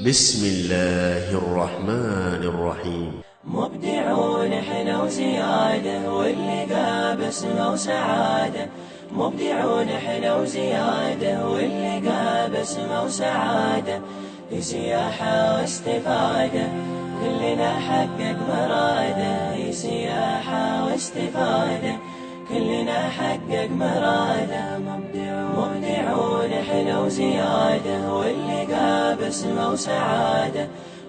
بسم الله الرحمن الرحيم. مبدعون احنا وزيادة واللقاء بسمة وسعادة. مبدعون احنا وزيادة واللقاء بسمة وسعادة. في سياحة واستفادة كلنا حقق مرادة. في سياحة واستفادة كلنا حقق مرادة. مبدعون احنا وزيادة واللقاء بسمة وسعادة.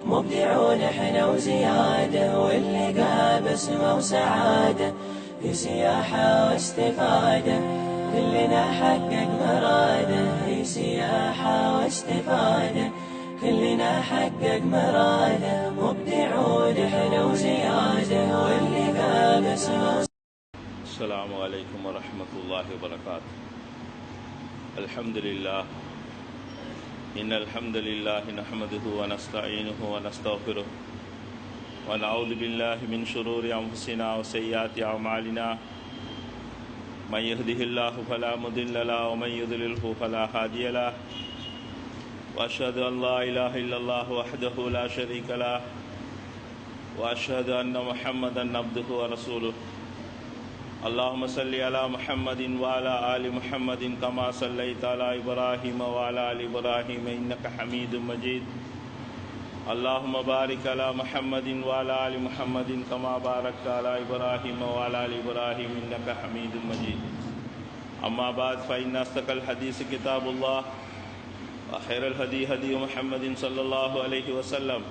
مبدعون احنا وزيادة واللقاء بسمة وسعادة. في سياحة واستفادة كلنا حقق مرادة. في سياحة واستفادة كلنا حقق مرادة. مبدعون احنا وزيادة واللقاء بسمة. السلام عليكم ورحمة الله وبركاته. الحمد لله إن الحمد لله نحمده ونستعينه ونستغفره ونعوذ بالله من شرور أنفسنا وسيئات أعمالنا. من يهده الله فلا مضل له ومن يضلله فلا هادي له. وأشهد أن لا إله إلا الله وحده لا شريك له وأشهد أن محمدا عبده ورسوله. اللهم صل على محمد وعلى آل محمد كما صليت على إبراهيم وعلى آل إبراهيم إنك حميد مجيد. اللهم بارك على محمد وعلى آل محمد كما باركت على إبراهيم وعلى آل إبراهيم إنك حميد مجيد. أما بعد فإن أصدق الحديث كتاب الله وخير الهدي هدي محمد صلى الله عليه وسلم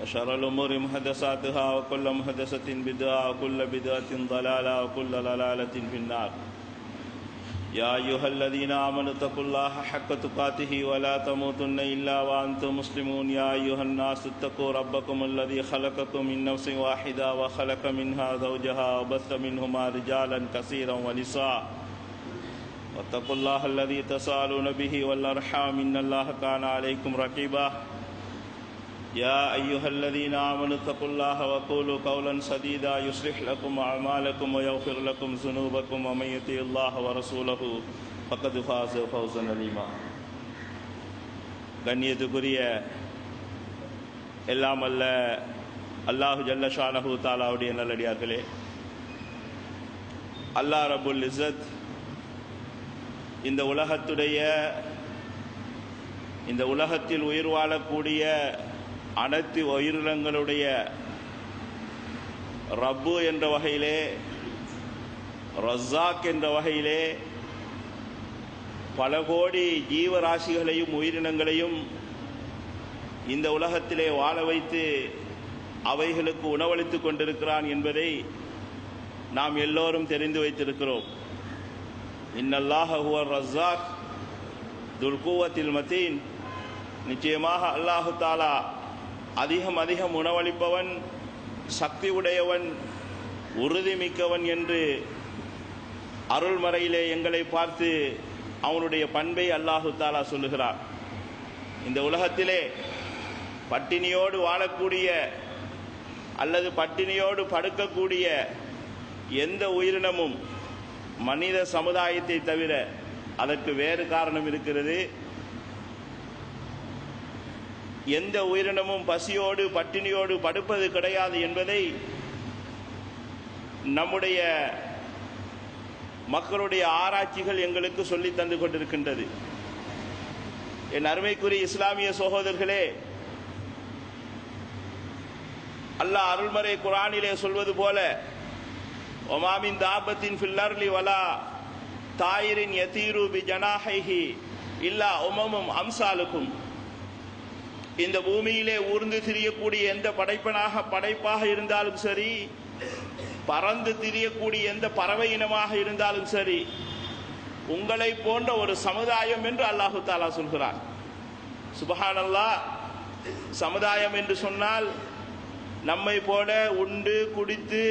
وشر الأمور محدثاتها وكل محدثة بدعة وكل بدعة ضلالة وكل ضلالة في النار. يا أيها الذين آمنوا اتقوا الله حق تقاته ولا تموتن إلا وأنتم مسلمون. يا أيها الناس اتقوا ربكم الذي خلقكم من نفس واحدة وخلق منها زوجها وبث منهما رجالا كثيرا ونساء. واتقوا الله الذي تساءلون به والأرحام إن الله كان عليكم رقيبا. يا أيها الذين آمنوا اتقوا الله وقولوا قولا سديدا يصلح لكم أعمالكم ويغفر لكم ذنوبكم ومن يطع الله ورسوله فقد فاز فوزا عظيما. கண்ணியத்துக்குரிய எல்லாம் அல்ல அல்லாஹு ஜல்ல ஷானஹு தஆலாவுடைய நல்லடியார்களே, அல்லாஹ் ரப்புல் இஸ்ஸத் இந்த உலகத்தில் உயிர் வாழக்கூடிய அனைத்து உயிரினங்களுடைய ரப்பு என்ற வகையிலே, ரஸாக் என்ற வகையிலே பல கோடி ஜீவராசிகளையும் உயிரினங்களையும் இந்த உலகத்திலே வாழ வைத்து அவைகளுக்கு உணவளித்து கொண்டிருக்கிறான் என்பதை நாம் எல்லோரும் தெரிந்து வைத்திருக்கிறோம். இன்னல்லாஹ ஹுவர் ரஸாக் துல் குவத்தில் மதீன். நிச்சயமாக அல்லாஹு தாலா அதிகம் உணவளிப்பவன், சக்தி உடையவன், உறுதிமிக்கவன் என்று அருள்மறையிலே எங்களை பார்த்து அவனுடைய பண்பை அல்லாஹு தாலா சொல்லுகிறார். இந்த உலகத்திலே பட்டினியோடு வாழக்கூடிய அல்லது பட்டினியோடு படுக்கக்கூடிய எந்த உயிரினமும் மனித சமுதாயத்தை தவிர அதற்கு வேறு காரணம் இருக்கிறது. எந்த உயிரினமும் பசியோடு பட்டினியோடு படுப்பது கிடையாது என்பதை நம்முடைய மக்களுடைய ஆராய்ச்சிகள் எங்களுக்கு சொல்லி தந்து கொண்டிருக்கின்றது. என் அருமைக்குரிய இஸ்லாமிய சகோதரர்களே, அல்லாஹ் அருள்மறை குர்ஆனிலே சொல்வது போல, வமா மின் தாபத்தின் ஃபில் அர்லி வலா தாயிரின் யதீரு பி ஜனாஹைஹி இல்லா உமமும் அம்சாலுக்கும். இந்த பூமியிலே ஊர்ந்து திரியக்கூடிய எந்த படைப்பாக இருந்தாலும் சரி, பறந்து திரியக்கூடிய எந்த பறவை இனமாக இருந்தாலும் சரி, உங்களை போன்ற ஒரு சமுதாயம் என்று அல்லாஹு தாலா சொல்கிறார். சுப்ஹானல்லாஹ். சமுதாயம் என்று சொன்னால் நம்மை போல உண்டு குடித்து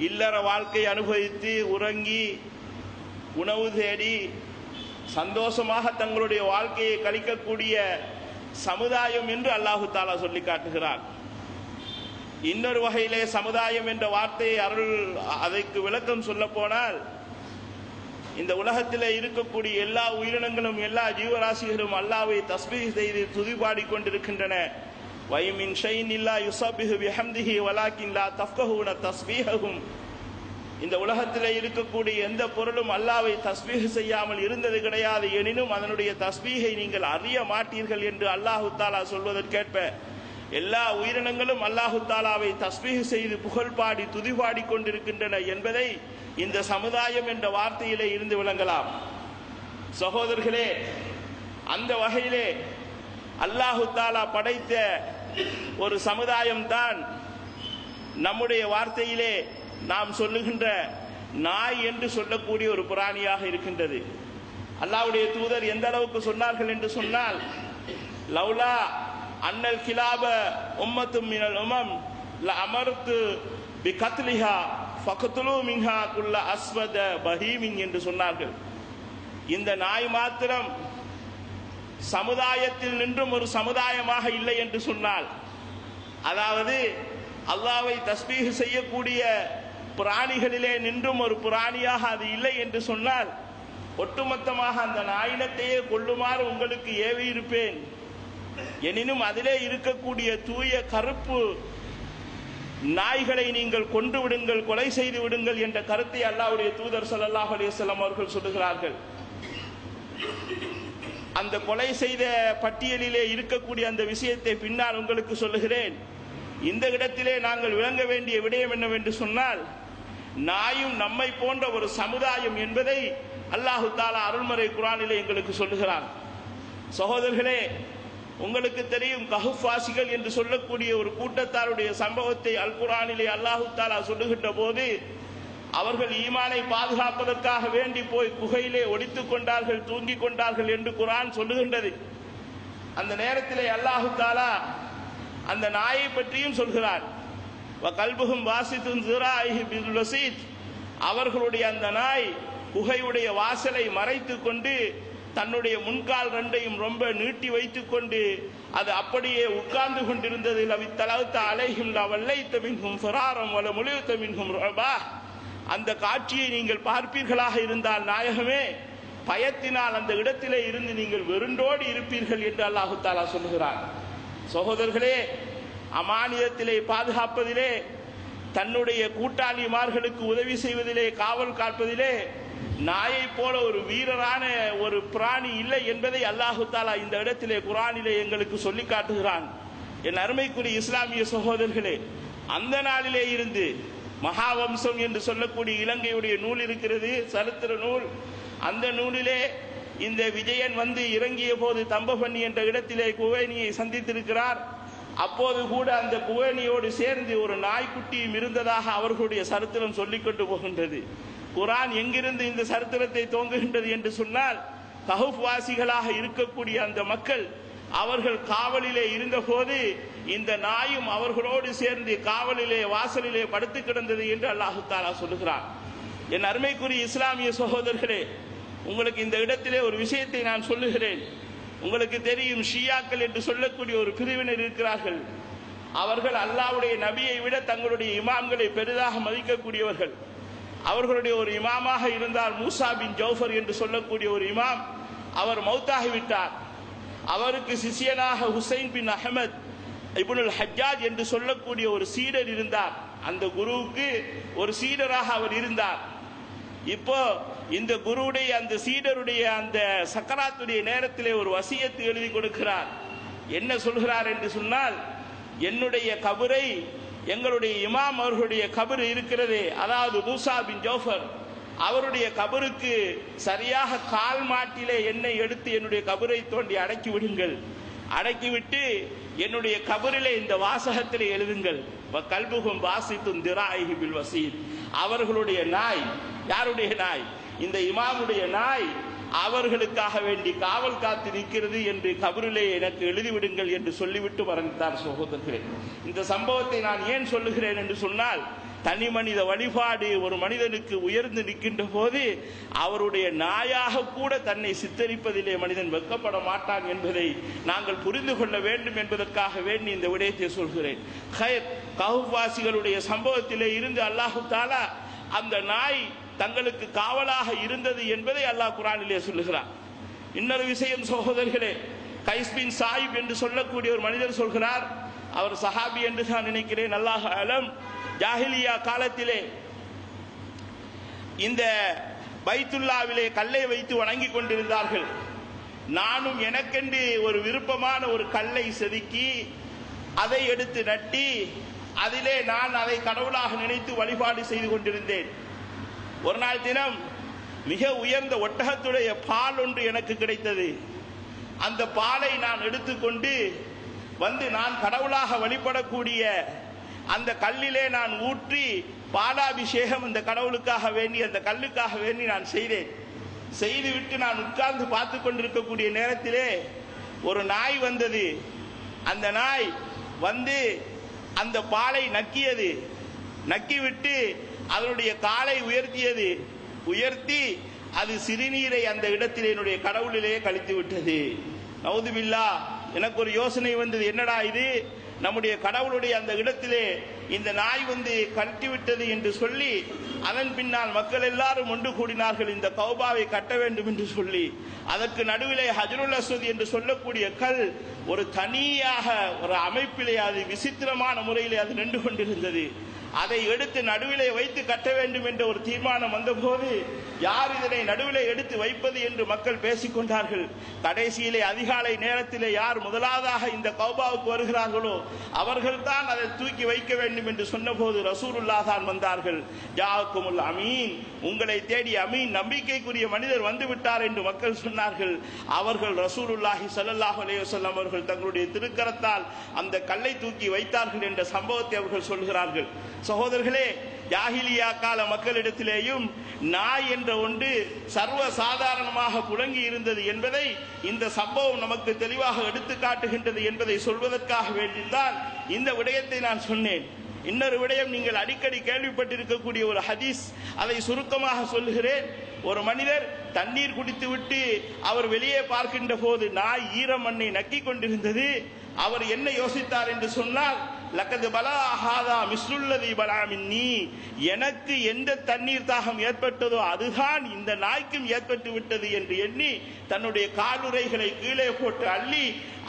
இல்லற வாழ்க்கை அனுபவித்து உறங்கி உணவு தேடி சந்தோஷமாக தங்களுடைய வாழ்க்கையை கழிக்கக்கூடிய சமுதாயம் என்று அல்லாஹு தாலா சொல்லி காட்டுகிறார். இன்னொரு வகையிலே சமுதாயம் என்ற வார்த்தையை அதற்கு விளக்கம் சொல்ல போனால், இந்த உலகத்தில் இருக்கக்கூடிய எல்லா உயிரினங்களும் எல்லா ஜீவராசிகளும் அல்லாஹ்வை தஸ்பீஹ் செய்து துதிபாடி கொண்டிருக்கின்றன. வைமின் ஷைஇன் இல்லா யுஸப்பிஹு பிஹம்திஹி வலாக்கின் லா தஃப்கஹூன தஸ்பீஹஹும். இந்த உலகத்தில் இருக்கக்கூடிய எந்த பொருளும் அல்லாஹ்வை தஸ்பீஹ் செய்யாமல் இருந்தது கிடையாது, எனினும் அதனுடைய தஸ்பீஹை நீங்கள் அறிய மாட்டீர்கள் என்று அல்லாஹு தஆலா சொல்வதற்கேற்ப எல்லா உயிரினங்களும் அல்லாஹு தஆலாவை தஸ்பீஹ் செய்து புகழ்பாடி துதிபாடி கொண்டிருக்கின்றன என்பதை இந்த சமுதாயம் என்ற வார்த்தையிலே இருந்து விளங்கலாம். சகோதரர்களே, அந்த வகையிலே அல்லாஹு தஆலா படைத்த ஒரு சமுதாயம் தான் நம்முடைய வார்த்தையிலே நாம் சொல்லுகின்ற நாய் என்று சொல்லக்கூடிய ஒரு பிராணியாக இருக்கின்றது. அல்லாஹ்வுடைய தூதர் எந்த அளவுக்கு சொன்னார்கள் என்று சொன்னால், லவ்லா அன்னல் கிலாப உம்மத்தும் மினல் உமம் லஅமர்து பிகத்லிஹா ஃபக்துலு மின்ஹா குல்ல அஸ்வத பஹீமின் என்று சொன்னார்கள். இந்த நாய் மாத்திரம் சமுதாயத்தில் நின்றும் ஒரு சமுதாயமாக இல்லை என்று சொன்னால், அதாவது அல்லாஹ்வை தஸ்பீஹ் செய்யக்கூடிய பிராணிகளிலே நின்றும் ஒரு பிராணியாக அது இல்லை என்று சொன்னால், ஒட்டுமொத்தமாக அந்த நாயினத்தையே கொள்ளுமாறு உங்களுக்கு ஏவி இருப்பேன். எனினும் அதிலே இருக்கக்கூடிய தூய கருப்பு நாய்களை நீங்கள் கொன்று விடுங்கள், கொலை செய்து விடுங்கள் என்ற கருத்தை அல்லாஹ்வுடைய தூதர் ஸல்லல்லாஹு அலைஹி வஸல்லம் அவர்கள் சொல்லுகிறார்கள். அந்த கொலை செய்த பட்டியலிலே இருக்கக்கூடிய அந்த விஷயத்தை பின்னால் உங்களுக்கு சொல்லுகிறேன். இந்த இடத்திலே நாங்கள் விளங்க வேண்டிய விடயம் என்னவென்று சொன்னால், நாயும் நம்மை போன்ற ஒரு சமுதாயம் என்பதை அல்லாஹு தஆலா அருள்மறை குர்ஆனிலே எங்களுக்கு சொல்லுகிறார். சகோதரர்களே, உங்களுக்கு தெரியும், கஹஃப் வாசிகள் என்று சொல்லக்கூடிய ஒரு கூட்டத்தாருடைய சம்பவத்தை அல் குர்ஆனிலே அல்லாஹு தஆலா சொல்லுகின்ற போது, அவர்கள் ஈமானை பாதுகாப்பதற்காக வேண்டி போய் குகையிலே ஒளித்துக் கொண்டார்கள், தூங்கிக் கொண்டார்கள் என்று குர்ஆன் சொல்லுகின்றது. அந்த நேரத்திலே அல்லாஹு தஆலா அந்த நாயை பற்றியும் சொல்கிறார். வகல்புஹும் வாசித்துன் ஸிராஇஹி பில் வஸீத். அவர்களுடைய அந்த நாய் குகையுடைய வாசலை மறைத்து கொண்டு தன்னுடைய முன்கால் ரெண்டையும் ரொம்ப நீட்டி வைத்துக் கொண்டு அது அப்படியே உட்கார்ந்து கொண்டிருந்தது. லவித்தலௌத அலைஹிம் லவல்லைத மின்ஹும் ஃபராரம் வல முலித மின்ஹும் ரபா. அந்த காட்சியை நீங்கள் பார்ப்பீர்களாக இருந்தால் நாயகமே, பயத்தினால் அந்த இடத்திலே இருந்து நீங்கள் வெறுண்டோடி இருப்பீர்கள் என்று அல்லாஹு தஆலா சொல்கிறார். சகோதரர்களே, அமானியத்திலே பாதுகாப்பதிலே, தன்னுடைய கூட்டாளிமார்களுக்கு உதவி செய்வதிலே, காவல் காப்பதிலே நாயை போல ஒரு வீரரான ஒரு பிராணி இல்லை என்பதை அல்லாஹு தஆலா இந்த இடத்திலே குர்ஆனிலே எங்களுக்கு சொல்லி காட்டுகிறான். என் அருமைக்குரிய இஸ்லாமிய சகோதரர்களே, அந்த நாளிலே இருந்து மகாவம்சம் என்று சொல்லக்கூடிய இலங்கையுடைய நூல் இருக்கிறது, சரித்திர நூல். அந்த நூலிலே இந்த விஜயன் வந்து இறங்கிய போது தம்பபண்ணி என்ற இடத்திலே குவேனியை சந்தித்திருக்கிறார். அப்போது கூட அந்த குவேனியோடு சேர்ந்து ஒரு நாய்க்குட்டியும் இருந்ததாக அவர்களுடைய சரித்திரம் சொல்லிக் கொண்டு போகின்றது. குர்ஆன் எங்கிருந்து இந்த சரித்திரத்தை துவங்குகின்றது என்று சொன்னால், கஹஃப் வாசிகளாக இருக்கக்கூடிய அந்த மக்கள் அவர்கள் காவலிலே இருந்தபோது இந்த நாயும் அவர்களோடு சேர்ந்து காவலிலே வாசலிலே படுத்து கிடந்தது என்று அல்லாஹு தஆலா சொல்லுகிறார். என் அருமைக்குரிய இஸ்லாமிய சகோதரர்களே, உங்களுக்கு இந்த இடத்திலே ஒரு விஷயத்தை நான் சொல்லுகிறேன். உங்களுக்கு தெரியும், ஷியாக்கள் என்று சொல்லக்கூடிய ஒரு பிரிவினர் இருக்கிறார்கள். அவர்கள் அல்லாஹ்வுடைய நபியை விட தங்களுடைய இமாம்களை பெரிதாக மதிக்கக்கூடியவர்கள். அவர்களுடைய ஒரு இமாமாக இருந்தார் மூசா பின் ஜௌஃபர் என்று சொல்லக்கூடிய ஒரு இமாம். அவர் மௌத்தாகிவிட்டார். அவருக்கு சிஷியனாக ஹுசைன் பின் அஹமத் இப்னுல் ஹஜ்ஜாஜ் என்று சொல்லக்கூடிய ஒரு சீடர் இருந்தார். அந்த குருவுக்கு ஒரு சீடராக அவர் இருந்தார். இப்போ இந்த குருவுடைய அந்த சீடருடைய அந்த சக்கராத்துடைய நேரத்திலே ஒரு வசியத்து எழுதி கொடுக்கிறார். என்ன சொல்கிறார் என்று சொன்னால், என்னுடைய கபரை, எங்களுடைய இமாம் அவர்களுடைய கபர் இருக்கிறது, அதாவது மூசா பின் ஜௌஃபர், அவருடைய கபருக்கு சரியாக கால் மாட்டிலே என்னை எடுத்து என்னுடைய கபரை தோண்டி அடக்கி விடுங்கள். அடக்கிவிட்டு என்னுடைய கபரிலே இந்த வாசகத்திலே எழுதுங்கள், கல்புகும் வாசித்தும் திராஹி பில் வசீத். அவர்களுடைய நாய், யாருடைய நாய்? இந்த இமாமுடைய நாய் அவர்களுக்காக வேண்டி காவல் காத்து நிற்கிறது என்று கபரிலே எனக்கு எழுதிவிடுங்கள் என்று சொல்லிவிட்டு மரணித்தார். சகோதரர்களே, இந்த சம்பவத்தை நான் ஏன் சொல்லுகிறேன் என்று சொன்னால், தனி மனித வழிபாடு ஒரு மனிதனுக்கு உயர்ந்து நிற்கின்ற போது அவருடைய நாயாக கூட தன்னை சித்தரிப்பதிலே மனிதன் வெட்கப்பட மாட்டான் என்பதை நாங்கள் புரிந்து கொள்ள வேண்டும் என்பதற்காக வேண்டி இந்த விடயத்தை சொல்கிறேன். கஹஃப் வாசிகளுடைய சம்பவத்திலே இருந்து அல்லாஹு தஆலா அந்த நாய் தங்களுக்கு காவலாக இருந்தது என்பதை அல்லாஹ் குர்ஆனிலே சொல்லுகிறார். இன்னொரு விஷயம் சகோதரர்களே, கைஸ் பின் சாயிப் என்று சொல்லக்கூடிய ஒரு மனிதர் சொல்கிறார், அவர் சஹாபி என்று நான் நினைக்கிறேன், அல்லாஹ் அலம், ஜாஹிலியா காலத்திலே இந்த பைத்துல்லாவிலே கல்லை வைத்து வணங்கி கொண்டிருந்தார்கள். நானும் எனக்கென்று ஒரு விருப்பமான ஒரு கல்லை செதுக்கி அதை எடுத்து நட்டி அதிலே நான் அதை கடவுளாக நினைத்து வழிபாடு செய்து கொண்டிருந்தேன். ஒரு நாள் தினம் மிக உயர்ந்த ஒட்டகத்துடைய பால் ஒன்று எனக்கு கிடைத்தது. அந்த பாலை நான் எடுத்துக்கொண்டு வந்து நான் கடவுளாக வழிபடக்கூடிய அந்த கல்லிலே நான் ஊற்றி பாலாபிஷேகம் அந்த கடவுளுக்காக வேண்டி, அந்த கல்லுக்காக வேண்டி நான் செய்தேன். செய்துவிட்டு நான் உட்கார்ந்து பார்த்து கொண்டிருக்கக்கூடிய நேரத்திலே ஒரு நாய் வந்தது. அந்த நாய் வந்து அந்த பாலை நக்கியது. நக்கிவிட்டு அதனுடைய காலை உயர்த்தியது. உயர்த்தி அது சிறுநீரை அந்த இடத்திலே என்னுடைய கடவுளிலே கழித்து விட்டது. நவுதுபில்லா, எனக்கு ஒரு யோசனை வந்தது, என்னடா இது, நம்முடைய கடவுளுடைய அந்த இடத்திலே இந்த நாய் வந்து கட்டிவிட்டது என்று சொல்லி அதன் பின்னால் மக்கள் எல்லாரும் ஒன்று கூடினார்கள், இந்த கௌபாவை கட்ட வேண்டும் என்று சொல்லி. அதற்கு நடுவிலே ஹஜ்ருல் அஸ்வத் என்று சொல்லக்கூடிய கல் ஒரு தனியாக ஒரு அமைப்பிலே அது விசித்திரமான முறையிலே அது நின்று கொண்டிருந்தது. அதை எடுத்து நடுவிலே வைத்து கட்ட வேண்டும் என்ற ஒரு தீர்மானம் வந்தபோது யார் இதனை நடுவிலே எடுத்து வைப்பது என்று மக்கள் பேசிக்கொண்டார்கள். கடைசியிலே அதிகாலை நேரத்திலே யார் முதலாவதாக இந்த கௌபாவுக்கு வருகிறார்களோ அவர்கள் தான் அதை தூக்கி வைக்க வேண்டும் என்று சொன்னபோது ரசூலுல்லாஹ் தான் வந்தார்கள். ஜாஅக்குமுல் அமீன், உங்களை தேடி அமீன், நம்பிக்கைக்குரிய மனிதர் வந்து விட்டார் என்று மக்கள் சொன்னார்கள். அவர்கள் ரசூலுல்லாஹி ஸல்லல்லாஹு அலைஹி வஸல்லம் அவர்கள் தங்களுடைய திருக்கரத்தால் அந்த கல்லை தூக்கி வைத்தார்கள் என்ற சம்பவத்தை அவர்கள் சொல்கிறார்கள். சகோதரர்களே, ஜாஹிலியா கால மக்களிடத்திலேயும் நாய் என்ற ஒன்று சர்வ சாதாரணமாக புழங்கி இருந்தது என்பதை இந்த சம்பவம் நமக்கு தெளிவாக எடுத்து காட்டுகின்றது என்பதை சொல்வதற்காக வேண்டித்தான் இந்த விடயத்தை நான் சொன்னேன். இன்னொரு விடயம், நீங்கள் அடிக்கடி கேள்விப்பட்டிருக்கக்கூடிய ஒரு ஹதீஸ், அதை சுருக்கமாக சொல்லுகிறேன். ஒரு மனிதர் தண்ணீர் குடித்துவிட்டு அவர் வெளியே பார்க்கின்ற போது நாய் ஈர மண்ணை நக்கி கொண்டிருந்தது. அவர் என்ன யோசித்தார் என்று சொன்னால், லக்கது பலாஹாதா மிஸ்லுல்லதி பலாமின்னி, எனக்கு எந்த தண்ணீர் தாகம் ஏற்பட்டதோ அதுதான் இந்த நாய்க்கும் ஏற்பட்டு விட்டது என்று எண்ணி தன்னுடைய காலுறைகளை கீழே போட்டு அள்ளி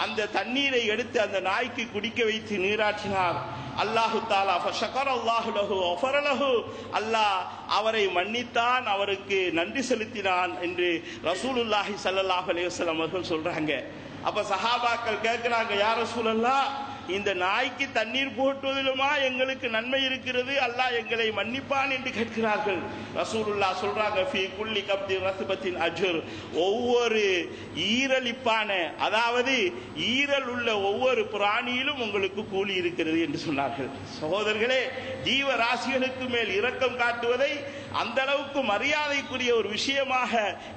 அந்த தண்ணீரை எடுத்து அந்த நாய்க்கு குடிக்க வைத்து நீராற்றினார். அல்லாஹு தாலா ஃபஷகர அல்லாஹு லஹு வஃபர லஹு, அல்லாஹ் அவரை மன்னித்தான், அவருக்கு நன்றி செலுத்தினான் என்று ரசூலுல்லாஹி ஸல்லல்லாஹு அலைஹி வஸல்லம் அவர்கள் சொல்றாங்க. அப்ப சஹாபாக்கள் கேட்கிறாங்க, யா ரசூலல்லாஹ், இந்த நாய்க்கு தண்ணீர் போட்டுவதிலுமா எங்களுக்கு நன்மை இருக்கிறது, அல்லாஹ் எங்களை மன்னிப்பான் என்று கேட்கிறார்கள். ரசூலுல்லாஹ் சொல்றாங்க, ஃபீ குல்லி கப்தி ரத்பத்தின் அஜ்ர், ஒவ்வொரு ஈரலிப்பான, அதாவது ஈரல் உள்ள ஒவ்வொரு பிராணியிலும் உங்களுக்கு கூலி இருக்கிறது என்று சொன்னார்கள். சகோதரர்களே, ஜீவராசிகளுக்கு மேல் இரக்கம் காட்டுவதை அந்த அளவுக்கு மரியாதைக்குரிய ஒரு விஷயமாக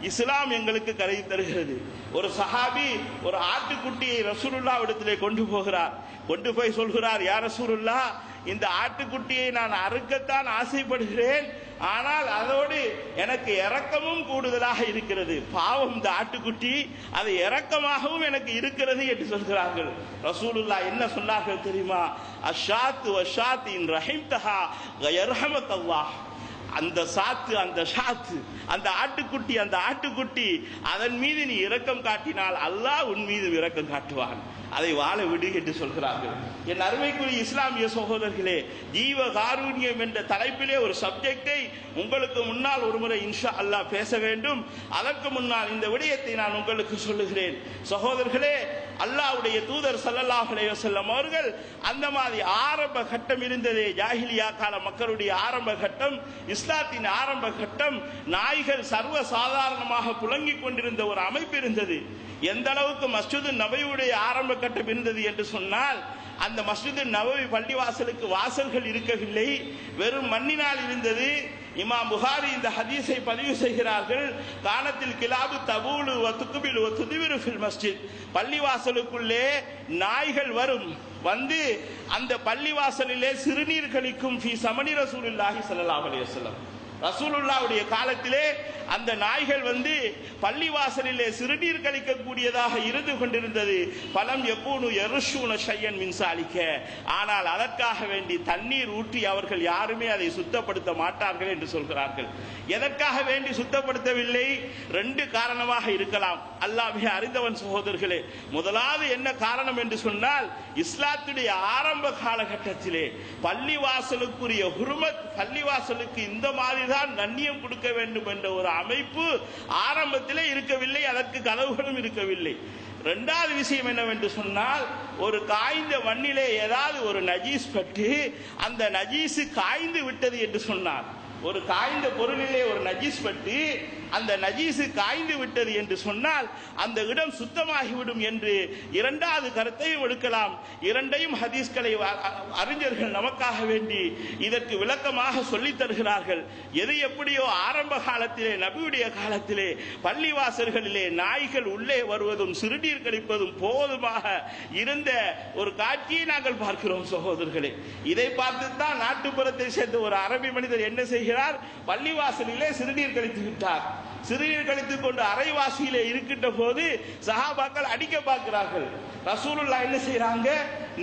இஸ்லாம் எங்களுக்கு கருதி தருகிறது. ஒரு சஹாபி ஒரு ஆட்டுக்குட்டியை ரசூலுல்லாஹ் இடத்திலே கொண்டு போகிறார். கொண்டு போய் சொல்கிறார், யா ரசூலுல்லாஹ், இந்த ஆட்டுக்குட்டியை நான் அறுக்கத்தான் ஆசைப்படுகிறேன், ஆனால் அதோடு எனக்கு இரக்கமும் கூடுதலாக இருக்கிறது. பாவம் இந்த ஆட்டுக்குட்டி, அது இரக்கமாகவும் எனக்கு இருக்கிறது என்று சொல்கிறார்கள். ரசூலுல்லாஹ் என்ன சொன்னார்கள் தெரியுமா? அஷாத்து வஷாத் இன் ரஹிம்தஹா யர்ஹமக்கல்லாஹ், அந்த சாத்து, அந்த ஷாத்து, அந்த ஆட்டுக்குட்டி அதன் மீது நீ இரக்கம் காட்டினால் அல்லாஹ் உன் மீது இரக்கம் காட்டுவான், அதை வாழ விடு என்று சொல்கிறார்கள். என் அருமைக்குரிய இஸ்லாமிய சகோதரர்களே, ஜீவ காருண்யம் என்ற தலைப்பிலே ஒரு சப்ஜெக்டை உங்களுக்கு முன்னால் ஒரு முறை இன்ஷா அல்லாஹ் பேச வேண்டும். அதற்கு முன்னால் இந்த விடயத்தை நான் உங்களுக்கு சொல்லுகிறேன். சகோதரர்களே, அல்லாஹ்வுடைய தூதர் ஸல்லல்லாஹு அலைஹி வஸல்லம் அவர்கள் அந்த மாதிரி ஆரம்ப கட்டம் இருந்ததே, ஜாஹிலியா கால மக்களுடைய ஆரம்ப கட்டம், இஸ்லாத்தின் ஆரம்ப கட்டம், நாய்கள் சர்வ சாதாரணமாக புழங்கிக் கொண்டிருந்த ஒரு அமைப்பு இருந்தது. எந்த அளவுக்கு மஸ்ஜிது நபவியுடைய ஆரம்ப கட்டம் இருந்தது என்று சொன்னால், அந்த மஸ்ஜிது நபவி பள்ளிவாசலுக்கு வாசல்கள் இருக்கவில்லை, வெறும் மண்ணினால் இருந்தது. இமாம் புகாரி இந்த ஹதீஸை பதிவு செய்கிறார்கள். காலத்தில் கிலாபு தபூலு வ துக்பிலு வ துதிவிரு ஃபில் மஸ்ஜித், பள்ளிவாசலுக்குள்ளே நாய்கள் வரும், வந்து அந்த பள்ளிவாசலிலே சிறுநீர் கழிக்கும். ஃபீ சமனி ரசூலுல்லாஹி ஸல்லல்லாஹு அலைஹி வஸல்லம், ரசூலுல்லாஹ்வுடைய காலத்திலே அந்த நாய்கள் பள்ளிவாசலிலே சிறுநீர் கழிக்கக்கூடியதாக இருந்து கொண்டிருந்தது. பலம் யகூனு யர்ஷூன ஷையன் மின் சாலிக, ஆனால் அதற்காக வேண்டி தண்ணீர் ஊற்றி அவர்கள் யாருமே அதை சுத்தப்படுத்த மாட்டார்கள் என்று சொல்கிறார்கள். எதற்காக வேண்டி சுத்தப்படுத்தவில்லை? 2 காரணமாக இருக்கலாம். அல்லாஹ் மிக அறிந்தவன் சகோதரர்களே. முதலாவது என்ன காரணம் என்று சொன்னால், இஸ்லாத்துடைய ஆரம்ப காலகட்டத்திலே பள்ளிவாசலுக்குரிய ஹுர்மத், பள்ளிவாசலுக்கு இந்த மாதிரி தான் கண்ணியம் கொடுக்க வேண்டும் என்ற ஒரு அமைப்பு ஆரம்பத்திலே இருக்கவில்லை, அதற்கு கதவுகளும் இருக்கவில்லை. 2வது விஷயம் என்னவென்று சொன்னால், ஒரு காய்ந்த மண்ணிலே ஏதாவது ஒரு நஜீஸ் பட்டு அந்த நஜீஸ் காய்ந்து விட்டது என்று சொன்னார். ஒரு காய்ந்த பொருளிலே ஒரு நஜீஸ் பட்டு அந்த நஜீஸ் காய்ந்து விட்டது என்று சொன்னால் அந்த இடம் சுத்தமாகிவிடும் என்று 2வது கருத்தையும் எடுக்கலாம். 2ஐயும் ஹதீஸ்களை அறிஞர்கள் நமக்காக வேண்டி இதற்கு விளக்கமாக சொல்லித் தருகிறார்கள். எது எப்படியோ ஆரம்ப காலத்திலே, நபியுடைய காலத்திலே பள்ளிவாசல்களிலே நாய்கள் உள்ளே வருவதும் சிறுநீர் கழிப்பதும் போதுமாக இருந்த ஒரு காட்சியை நாங்கள் பார்க்கிறோம் சகோதரர்களே. இதை பார்த்துத்தான் நாட்டுப்புறத்தை சேர்ந்த ஒரு அரபி மனிதர் என்ன செய்கிறார்? பள்ளிவாசலிலே சிறுநீர் கழித்து விட்டார். சிறுநீர் கழித்துக் கொண்டு அரைவாசியிலே இருக்கின்ற போது சஹாபாக்கள் அடிக்க பார்க்கிறார்கள். ரசூலுல்லாஹ் என்ன செய்யறாங்க?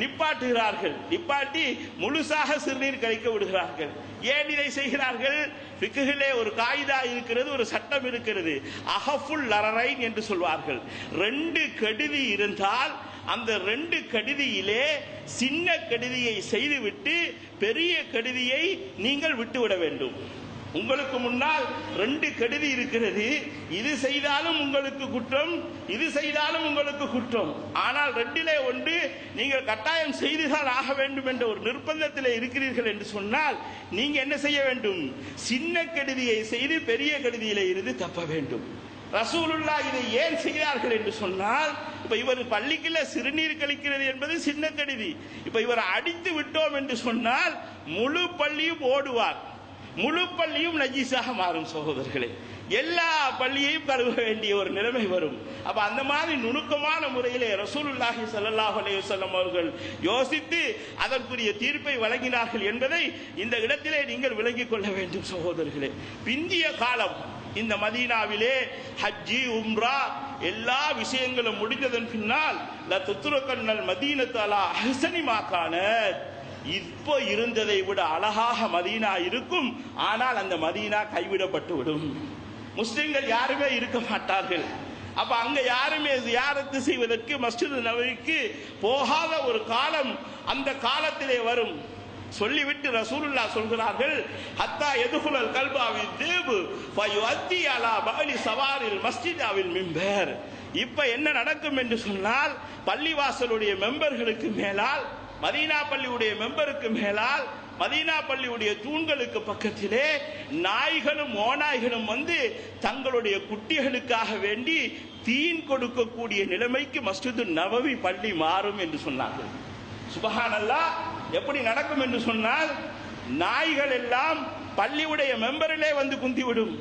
நிப்பாட்டுகிறார்கள். நிப்பாட்டி முழுசாக சிறுநீர் கழிக்க விடுகிறார்கள். ஏன் இதை செய்கிறார்கள்? ஃபிக்ஹிலே ஒரு காயிதா இருக்கிறது, ஒரு சட்டம் இருக்கிறது. அஹஃபுல் லரரைன் என்று சொல்வார்கள். 2 கெடுதி இருந்தால் அந்த 2 கெடுதியிலே சின்ன கெடுதியை செய்துவிட்டு பெரிய கெடுதியை நீங்கள் விட்டுவிட வேண்டும். உங்களுக்கு முன்னால் 2 கெடுதி இருக்கிறது. இது செய்தாலும் உங்களுக்கு குற்றம், இது செய்தாலும் உங்களுக்கு குற்றம். ஆனால் 2லே ஒன்று நீங்கள் கட்டாயம் செய்துதான் ஆக வேண்டும் என்ற ஒரு நிர்பந்தத்தில் இருக்கிறீர்கள் என்று சொன்னால் நீங்க என்ன செய்ய வேண்டும்? சின்ன கெடுதியை செய்து பெரிய கெடுதியிலே இருந்து தப்ப வேண்டும். ரசூலுல்லாஹ் இதை ஏன் செய்தார்கள் என்று சொன்னால், இப்ப இவர் பள்ளிக்குள்ள சிறுநீர் கழிக்கிறது என்பது சின்ன கெடுதி. இப்ப இவர் அடித்து விட்டோம் என்று சொன்னால் முழு பள்ளியும் ஓடுவார், முழு பள்ளியும் நஜீஸாக மாறும் சகோதரர்களே. எல்லா பள்ளியையும் கழுவ வேண்டிய ஒரு நிலைமை வரும். அப்ப அந்த மாதிரி நுணுக்கமான முறையிலே ரசூலுல்லாஹி ஸல்லல்லாஹு அலைஹி வஸல்லம் அவர்கள் யோசித்து அதற்குரிய தீர்ப்பை வழங்கினார்கள் என்பதை இந்த இடத்திலே நீங்கள் விளங்கிக் கொள்ள வேண்டும் சகோதரர்களே. பிந்திய காலம் இந்த மதீனாவிலே ஹஜ்ஜி உம்ரா எல்லா விஷயங்களும் முடிந்ததன் பின்னால் லதுத்ருகன்னல் மதீனத்து அலா அஹ்ஸனி மா கானத், இப்போ இருந்ததை விட அழகாக மதீனா இருக்கும். ஆனால் அந்த மதீனா கைவிடப்பட்டு விடும். முஸ்லிம்கள் யாருமே இருக்க மாட்டார்கள். அப்ப அங்க யாருமே ஜியாரத்து செய்வதற்கு மஸ்ஜித் நபவிக்கு போகாத ஒரு காலம் அந்த காலத்திலே வரும். சொல்லிவிட்டு ரசூலுல்லாஹ் சொல்கிறார்கள், ஹத்தா யதுகுலல் கல்பாவி தீபு ஃபயுஅத்தி அலா பஅலி சவாரில் மஸ்ஜித் அவில் மிம்பர். இப்ப என்ன நடக்கும் என்று சொன்னால், பள்ளிவாசலுடைய மெம்பர்களுக்கு மேலால், மதீனா பள்ளியுடைய மெம்பருக்கு மேலால், மதீனா பள்ளியுடைய தூண்களுக்கு பக்கத்திலே நாய்களும் ஓநாய்களும் தங்களுடைய குட்டிகளுக்காக வேண்டி தீன் கொடுக்கக்கூடிய நிலைமைக்கு மஸ்ஜிது நபவி பள்ளி மாறும் என்று சொன்னார்கள். சுபஹானல்லாஹ். எப்படி நடக்கும் என்று சொன்னால், நாய்கள் எல்லாம் பள்ளியுடைய மெம்பரிலே குந்திவிடும்,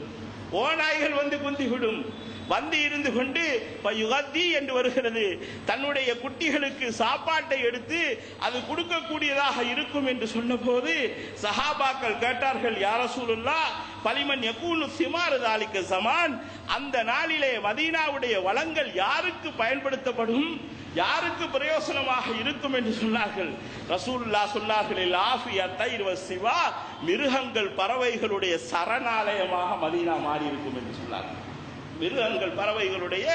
ஓநாய்கள் குந்திவிடும். இருந்து கொண்டு பயுகத்தி என்று வருகிறது, தன்னுடைய குட்டிகளுக்கு சாப்பாட்டை எடுத்து அது கொடுக்கக்கூடியதாக இருக்கும் என்று சொன்னபோது சஹாபாக்கள் கேட்டார்கள், யா ரசூலுல்லாஹ் பலிமன் யகூனு சிமாரு தாலிக ஜமான், அந்த நாளிலே மதீனாவுடைய வளங்கள் யாருக்கு பயன்படுத்தப்படும், யாருக்கு பிரயோசனமாக இருக்கும் என்று சொன்னார்கள். ரசூலுல்லாஹ் சொன்னார்கள், லாஃபியா தைர் வஸ்ஸிவா, மிருகங்கள் பறவைகளுடைய சரணாலயமாக மதீனா மாறி இருக்கும் என்று சொன்னார்கள். மிருகங்கள் பறவைகளுடைய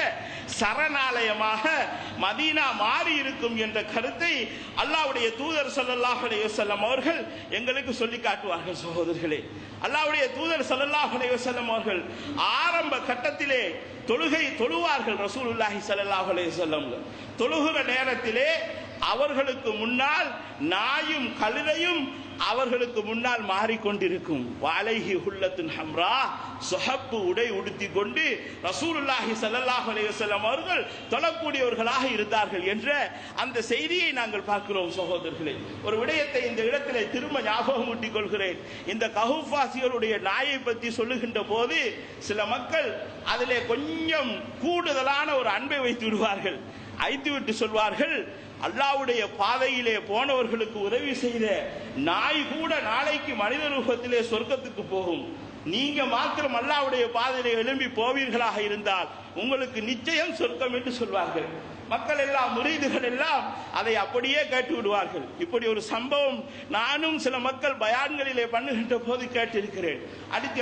சரணாலயமாக மதீனா மாறி இருக்கும் என்ற கருத்தை அல்லாஹ்வுடைய தூதர் ஸல்லல்லாஹு அலைஹி வஸல்லம் அவர்கள் எங்களுக்கு சொல்லி காட்டுவார்கள் சகோதரர்களே. அல்லாஹ்வுடைய தூதர் ஸல்லல்லாஹு அலைஹி வஸல்லம் அவர்கள் ஆரம்ப கட்டத்திலே தொழுவார்கள். ரசூலுல்லாஹி ஸல்லல்லாஹு அலைஹி வஸல்லம் தொழுகிற நேரத்திலே அவர்களுக்கு முன்னால் நாயும் கழுதையும் அவர்களுக்கு முன்னால் மாறிக்கொண்டிருக்கும். வாலைஹி ஹுல்லத்துன் ஹம்ரா, சுஹப்பு உடை உடுத்தி கொண்டு ரசூலுல்லாஹி ஸல்லல்லாஹு அலைஹி வஸல்லம் அவர்கள் தொழக்கூடியவர்களாக இருந்தார்கள் என்ற அந்த செய்தியை நாங்கள் பார்க்கிறோம் சகோதரர்களே. ஒரு விடயத்தை இந்த இடத்திலே திரும்ப ஞாபகம் ஊட்டிக் கொள்கிறேன். இந்த கஹுஃபாசிகளுடைய நாயை பற்றி சொல்லுகின்ற போது சில மக்கள் அதிலே கொஞ்சம் கூடுதலான ஒரு அன்பை வைத்து விடுவார்கள். ஐந்துவிட்டு சொல்வார்கள், அல்லாஹ்வுடைய பாதையிலே போனவர்களுக்கு உதவி செய்த நாய் கூட நாளைக்கு மனித ரூபத்திலே சொர்க்கத்துக்கு போகும். நீங்க மாத்திரம் அல்லாஹ்வுடைய பாதையிலே எழும்பி போவீர்களாக இருந்தால் உங்களுக்கு நிச்சயம் சொர்க்கம் என்று சொல்வார்கள். மக்கள் எல்லாம், முரீதுகள் எல்லாம் அதை அப்படியே கேட்டு விடுவார்கள். இப்படி ஒரு சம்பவம் நானும் சில மக்கள் பயான்களிலே பண்ணுகின்ற போது கேட்டிருக்கிறேன்.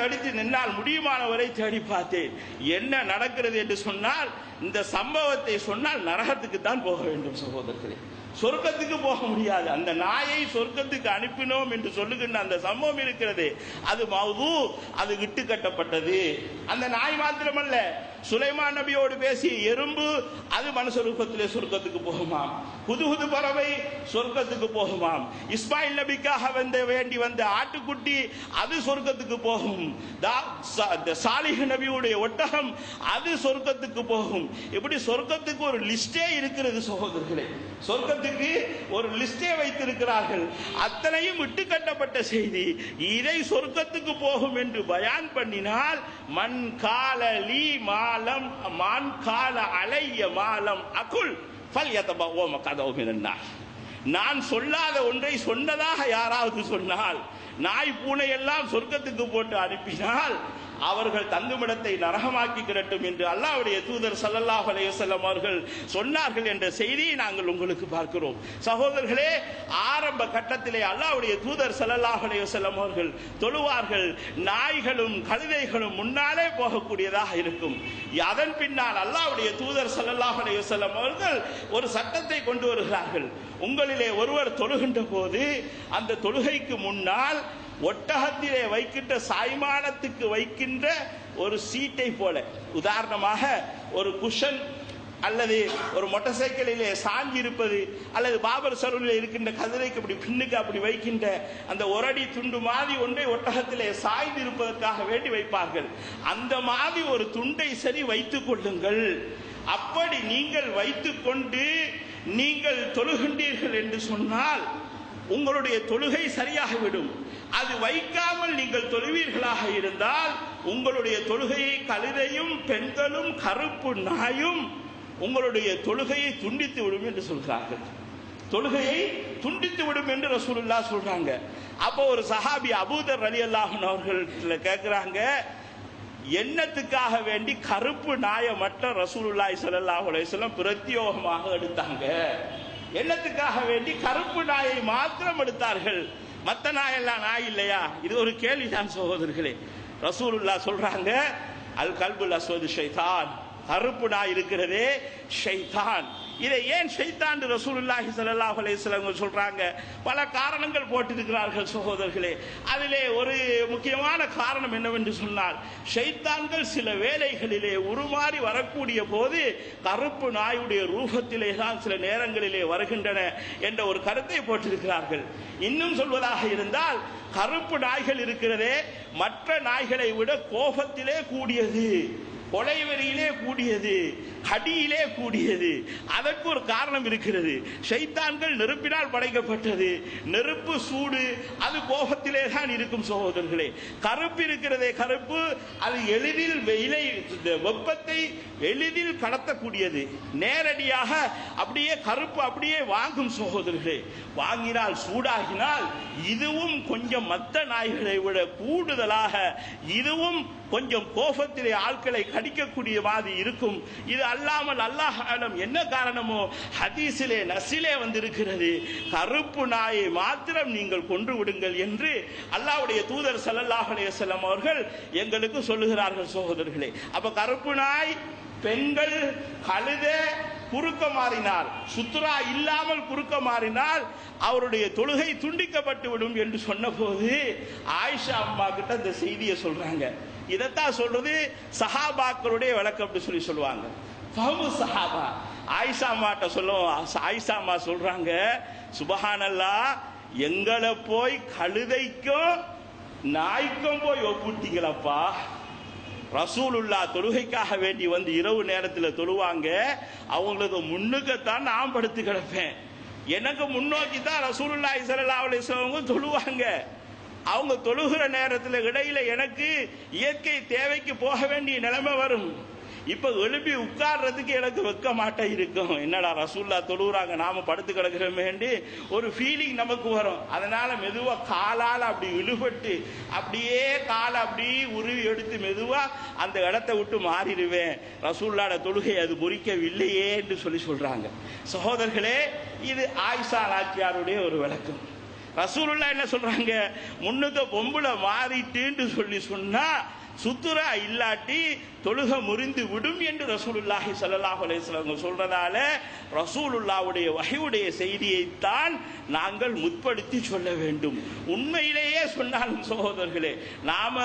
அடித்து நின்னால் முடியுமானவரை தேடி பார்த்தேன். என்ன நடக்கிறது என்று சொன்னால், இந்த சம்பவத்தை சொன்னால் நரகத்துக்கு தான் போக வேண்டும் சகோதரர்களே, சொர்க்கத்துக்கு போக முடியாது. அந்த நாயை சொர்க்கத்துக்கு அனுப்பினோம் என்று சொல்லுகின்ற அந்த சம்பவம் இருக்கிறது, அது மௌது, அது இட்டு கட்டப்பட்டது. அந்த நாய் மாத்திரமல்ல, சுலைமான் நபியோடு பேசிய எறும்பு அது மனுஷ ரூபத்திலே சொர்க்கத்துக்கு போகுமாம். புது பறவை சொர்க்கத்துக்கு போகுமாம். இஸ்மாயில் நபிக்காக வேண்டி வந்த ஆட்டுக்குட்டி அது சொர்க்கத்துக்கு போகும். சாலிஹ் நபியுடைய ஒட்டகம் அது சொர்க்கத்துக்கு போகும். இப்படி சொர்க்கத்துக்கு ஒரு லிஸ்டே இருக்கிறது சகோதரர்களே, சொர்க்கத்துக்கு ஒரு லிஸ்டே வைத்திருக்கிறார்கள். அத்தனையும் விட்டு கட்டப்பட்ட செய்தி. இதை சொர்க்கத்துக்கு போகும் என்று பயான் பண்ணினால், மன் காலலி மாலம் மான் கால அலைய மாலம் அகுல் ஃபல்யதபவ மக்அதஹு மினன் நார். நான் சொல்லாத ஒன்றை சொன்னதாக யாராவது சொன்னால், நாய் பூனை எல்லாம் சொர்க்கத்துக்கு போட்டு அனுப்பினால் அவர்கள் தங்குமிடத்தை நரகமாக்கி கிடட்டும் என்று அல்லாஹ்வுடைய தூதர் ஸல்லல்லாஹு அலைஹி வஸல்லம் அவர்கள் சொன்னார்கள் என்ற செய்தியை நாங்கள் உங்களுக்கு பார்க்கிறோம். சகோதரர்களே, ஆரம்ப கட்டத்திலே அல்லாஹ்வுடைய தூதர் ஸல்லல்லாஹு அலைஹி வஸல்லம் அவர்கள் தொழுவார்கள். நாய்களும் கழுதைகளும் முன்னாலே போகக்கூடியதாக இருக்கும். அதன் பின்னால் அல்லாஹ்வுடைய தூதர் ஸல்லல்லாஹு அலைஹி வஸல்லம் அவர்கள் ஒரு சட்டத்தை கொண்டு வருகிறார்கள். உங்களிலே ஒருவர் தொழுகின்ற போது அந்த தொழுகைக்கு முன்னால் ஒட்டகத்திலே வைக்கின்ற சாய்மானத்துக்கு வைக்கின்ற ஒரு சீட்டை போல, உதாரணமாக ஒரு குஷன் அல்லது ஒரு மோட்டார் சைக்கிளிலே சாஞ்சி இருப்பது, அல்லது பாபர் சரூரில் இருக்கின்ற கதிரைக்கு அப்படி பின்னுக்கு அப்படி வைக்கின்ற அந்த ஒரடி துண்டு மாதிரி ஒன்றை ஒட்டகத்திலே சாய்ந்து இருப்பதற்காக வேண்டி வைப்பார்கள். அந்த மாதிரி ஒரு துண்டை சரி வைத்துக் கொள்ளுங்கள். அப்படி நீங்கள் வைத்துக்கொண்டு நீங்கள் தொழுகின்றீர்கள் என்று சொன்னால் உங்களுடைய தொழுகை சரியாகிவிடும். அது வைக்காமல் நீங்கள் தொழுவீர்களாக இருந்தால் உங்களுடைய தொழுகையை கழுதையும் பெண்களும் கருப்பு நாயும் உங்களுடைய தொழுகையை துண்டித்து விடும் என்று சொல்கிறார்கள். தொழுகையை துண்டித்து விடும் என்று ரசூலுல்லாஹ் சொல்றாங்க. அப்போ ஒரு சஹாபி அபூதர் ரலியல்லாஹு அன்ஹு அவர்கள் கேட்கிறாங்க, எண்ணத்துக்காக வேண்டி கருப்பு நாயை மட்டும் ரசூலுல்லாஹி ஸல்லல்லாஹு அலைஹி வஸல்லம் பிரத்யோகமாக எடுத்தாங்க. எண்ணத்துக்காக வேண்டி கருப்பு நாயை மாத்திரம் எடுத்தார்கள், மற்ற நாயெல்லாம் நாய் இல்லையா? இது ஒரு கேள்விதான் சகோதரர்களே. ரசூலுல்லாஹ் சொல்றாங்க, அல் கல்புல் அஸ்வது ஷைத்தான், கருப்பு நாய் இருக்கிறதே ஷைத்தான். இதை ஏன் ஷைத்தான் ரசூலுல்லாஹி ஸல்லல்லாஹு அலைஹி வஸல்லம் சொல்றாங்க? பல காரணங்கள் போட்டிருக்கிறார்கள் சகோதரர்களே. அதிலே ஒரு முக்கியமான காரணம் என்னவென்று சொன்னால், ஷைத்தான்கள் சில வேளைகளிலே உருமாறி வரக்கூடிய போது கருப்பு நாயுடைய ரூபத்திலே தான் சில நேரங்களிலே வருகின்றன என்ற ஒரு கருத்தை போட்டிருக்கிறார்கள். இன்னும் சொல்வதாக இருந்தால், கருப்பு நாய்கள் இருக்கிறதே மற்ற நாய்களை விட கோபத்திலே கூடியது, கொலைவெறியிலே கூடியது, கடியிலே கூடியது. அதற்கு ஒரு காரணம் இருக்கிறது. ஷைத்தான்கள் நெருப்பினால் படைக்கப்பட்டது. நெருப்பு சூடு, அது கோபத்திலே தான் இருக்கும் சகோதரர்களே. கருப்பு இருக்கிறதே, கருப்பு அது எளிதில் வெப்பத்தை எளிதில் கடத்தக்கூடியது. நேரடியாக அப்படியே கருப்பு அப்படியே வாங்கும் சகோதரர்களே. வாங்கினால் சூடாகினால் இதுவும் கொஞ்சம் மற்ற நாய்களை விட கூடுதலாக இதுவும் கொஞ்சம் கோபத்திலே ஆட்களை கடிக்கக்கூடிய மாதிரி இருக்கும். இது அல்லாமல் அல்லாஹ் ஆலம் என்ன காரணமோ ஹதீஸிலே நஸிலே வந்திருக்கிறது, கருப்பு நாயை மாத்திரம் நீங்கள் கொன்று விடுங்கள் என்று அல்லாஹ்வுடைய தூதர் ஸல்லல்லாஹு அலைஹி வஸல்லம் அவர்கள் எங்களுக்கு சொல்லுகிறார்கள் சகோதரர்களே. அப்ப கருப்பு நாய், பெண்கள், கழுதை குறுக்க மாறினால், சுத்ரா இல்லாமல் குறுக்க மாறினால் அவருடைய தொழுகை துண்டிக்கப்பட்டு விடும் என்று சொன்ன போது ஆயிஷா அம்மா கிட்ட இந்த செய்தியை சொல்றாங்க. இதைத்தான் சொல்றது சஹாபாக்களுடைய விளக்கம் அப்படி சொல்லுவாங்க. ஃபஹ்மு சஹாபா. ஆயிஷா அம்மாட்ட சொல்லுவோம். ஆயிஷா அம்மா சொல்றாங்க, சுபஹானல்லாஹ், எங்களை போய் கழுதைக்கும் நாய்க்கும் போய் ஒப்புட்டீங்களப்பா. ரசூலுல்லாஹ் தொழுகைக்காக வேண்டி வந்து இரவு நேரத்தில் தொழுவாங்க. அவங்களுக்கு முன்னுக்குத்தான் நான் படுத்து கிடப்பேன். எனக்கு முன்னோக்கி தான் ரசூலுல்லாஹி ஸல்லல்லாஹு அலைஹி வஸல்லம் தொழுவாங்க. அவங்க தொழுகிற நேரத்தில் இடையில எனக்கு இயற்கை தேவைக்கு போக வேண்டிய நிலைமை வரும். இப்ப எழுப்பி உட்கார்றதுக்கு எனக்கு வெக்க மாட்டே இருக்கும். என்னடா ரசூல்லா தொழுகிறாங்க, நாம படுத்து கிடக்கிறோமேண்டி ஒரு ஃபீலிங் நமக்கு வரும். அதனால மெதுவா காலால் அப்படி இழுபட்டு அப்படியே காலை அப்படியே உருவி எடுத்து மெதுவா அந்த இடத்தை விட்டு மாறிடுவேன். ரசூல்லாட தொழுகை அது முறிக்கவில்லையே என்று சொல்றாங்க. சகோதரர்களே, இது ஆயிஷா நாச்சியாருடைய ஒரு விளக்கம். ரசூலுல்லாஹ் என்ன சொல்றாங்க, முன்னுக்கு பொம்புல மாறிட்டுன்னு சொன்னா சுத்துரா இல்லாட்டி தொழுக முறிந்து விடும் என்று ரசூலுல்லாஹி ஸல்லல்லாஹு அலைஹி வஸல்லம் சொல்றதால ரசூலுல்லாஹ்வுடைய வஹீயுடைய செய்தியைத்தான் நாங்கள் முற்படுத்தி சொல்ல வேண்டும். உண்மையிலேயே சொன்னாலும் சகோதரர்களே, நாம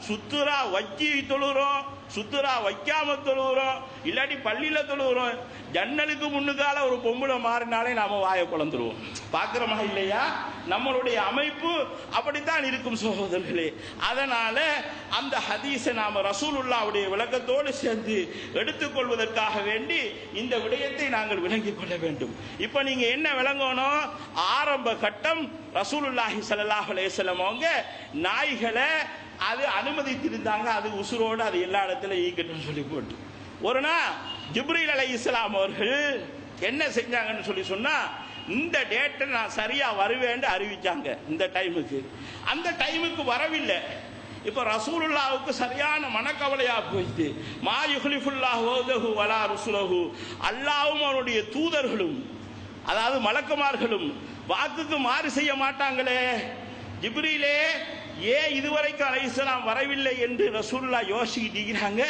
சுத்துரா வச்சி தொழுகிறோம், சுத்துரா வைக்காம தொழுகிறோம், இல்லாட்டி பள்ளியில தொழுகிறோம், ஜன்னலுக்கு முன்னுக்கால ஒரு பொம்பளை மாறினாலே நாம வாயை குழந்துருவோம். பார்க்கிறோமா இல்லையா? நம்மளுடைய அமைப்பு அப்படித்தான் இருக்கும் சகோதரர்களே. அதனால அந்த ஹதீஸை நாம ரசூலுல்லாஹ்வுடைய விளக்கத்தோடு சேர்ந்து எடுத்துக்கொள்வதற்காக வேண்டி இந்த விடயத்தை நாங்கள் விளங்கிக் கொள்ள வேண்டும். இப்ப நீங்க என்ன விளங்கணும், ஆரம்ப கட்டம் ரசூலுல்லாஹி ஸல்லல்லாஹு அலைஹி வஸல்லம் அவங்க நாய்களை அது அனுமதித்திருந்தாங்க, அது உசுரோடு அது எல்லா இடத்துல ஈக்கட்டும் சொல்லி போட்டு. ஒரு நாள் ஜிப்ரீல் அலைஹிஸ்ஸலாம் அவர்கள் என்ன செஞ்சாங்கன்னு சொன்னா, இந்த டேட்டை நான் சரியா வருவேன்னு அறிவிச்சாங்க. இந்த டைமுக்கு அந்த டைமுக்கு வரவில்லை. இப்ப ரசூலுல்லாஹ்வுக்கு சரியான மனக்கவலையா போயிட்டு, மா யுஹ்லிஃபுல்லாஹு வஅதஹு வலா ருசுலஹு, அல்லாஹ்வும் அவருடைய தூதர்களும் அதாவது மலக்குமார்களும் வாக்குக்கு மாறு செய்ய மாட்டாங்களே. ஜிப்ரீலே ஏன் இதுவரைக்கும் அலைஹிஸ்ஸலாம் வரவில்லை என்று ரசூலுல்லாஹ் யோசிக்கிட்டாங்க.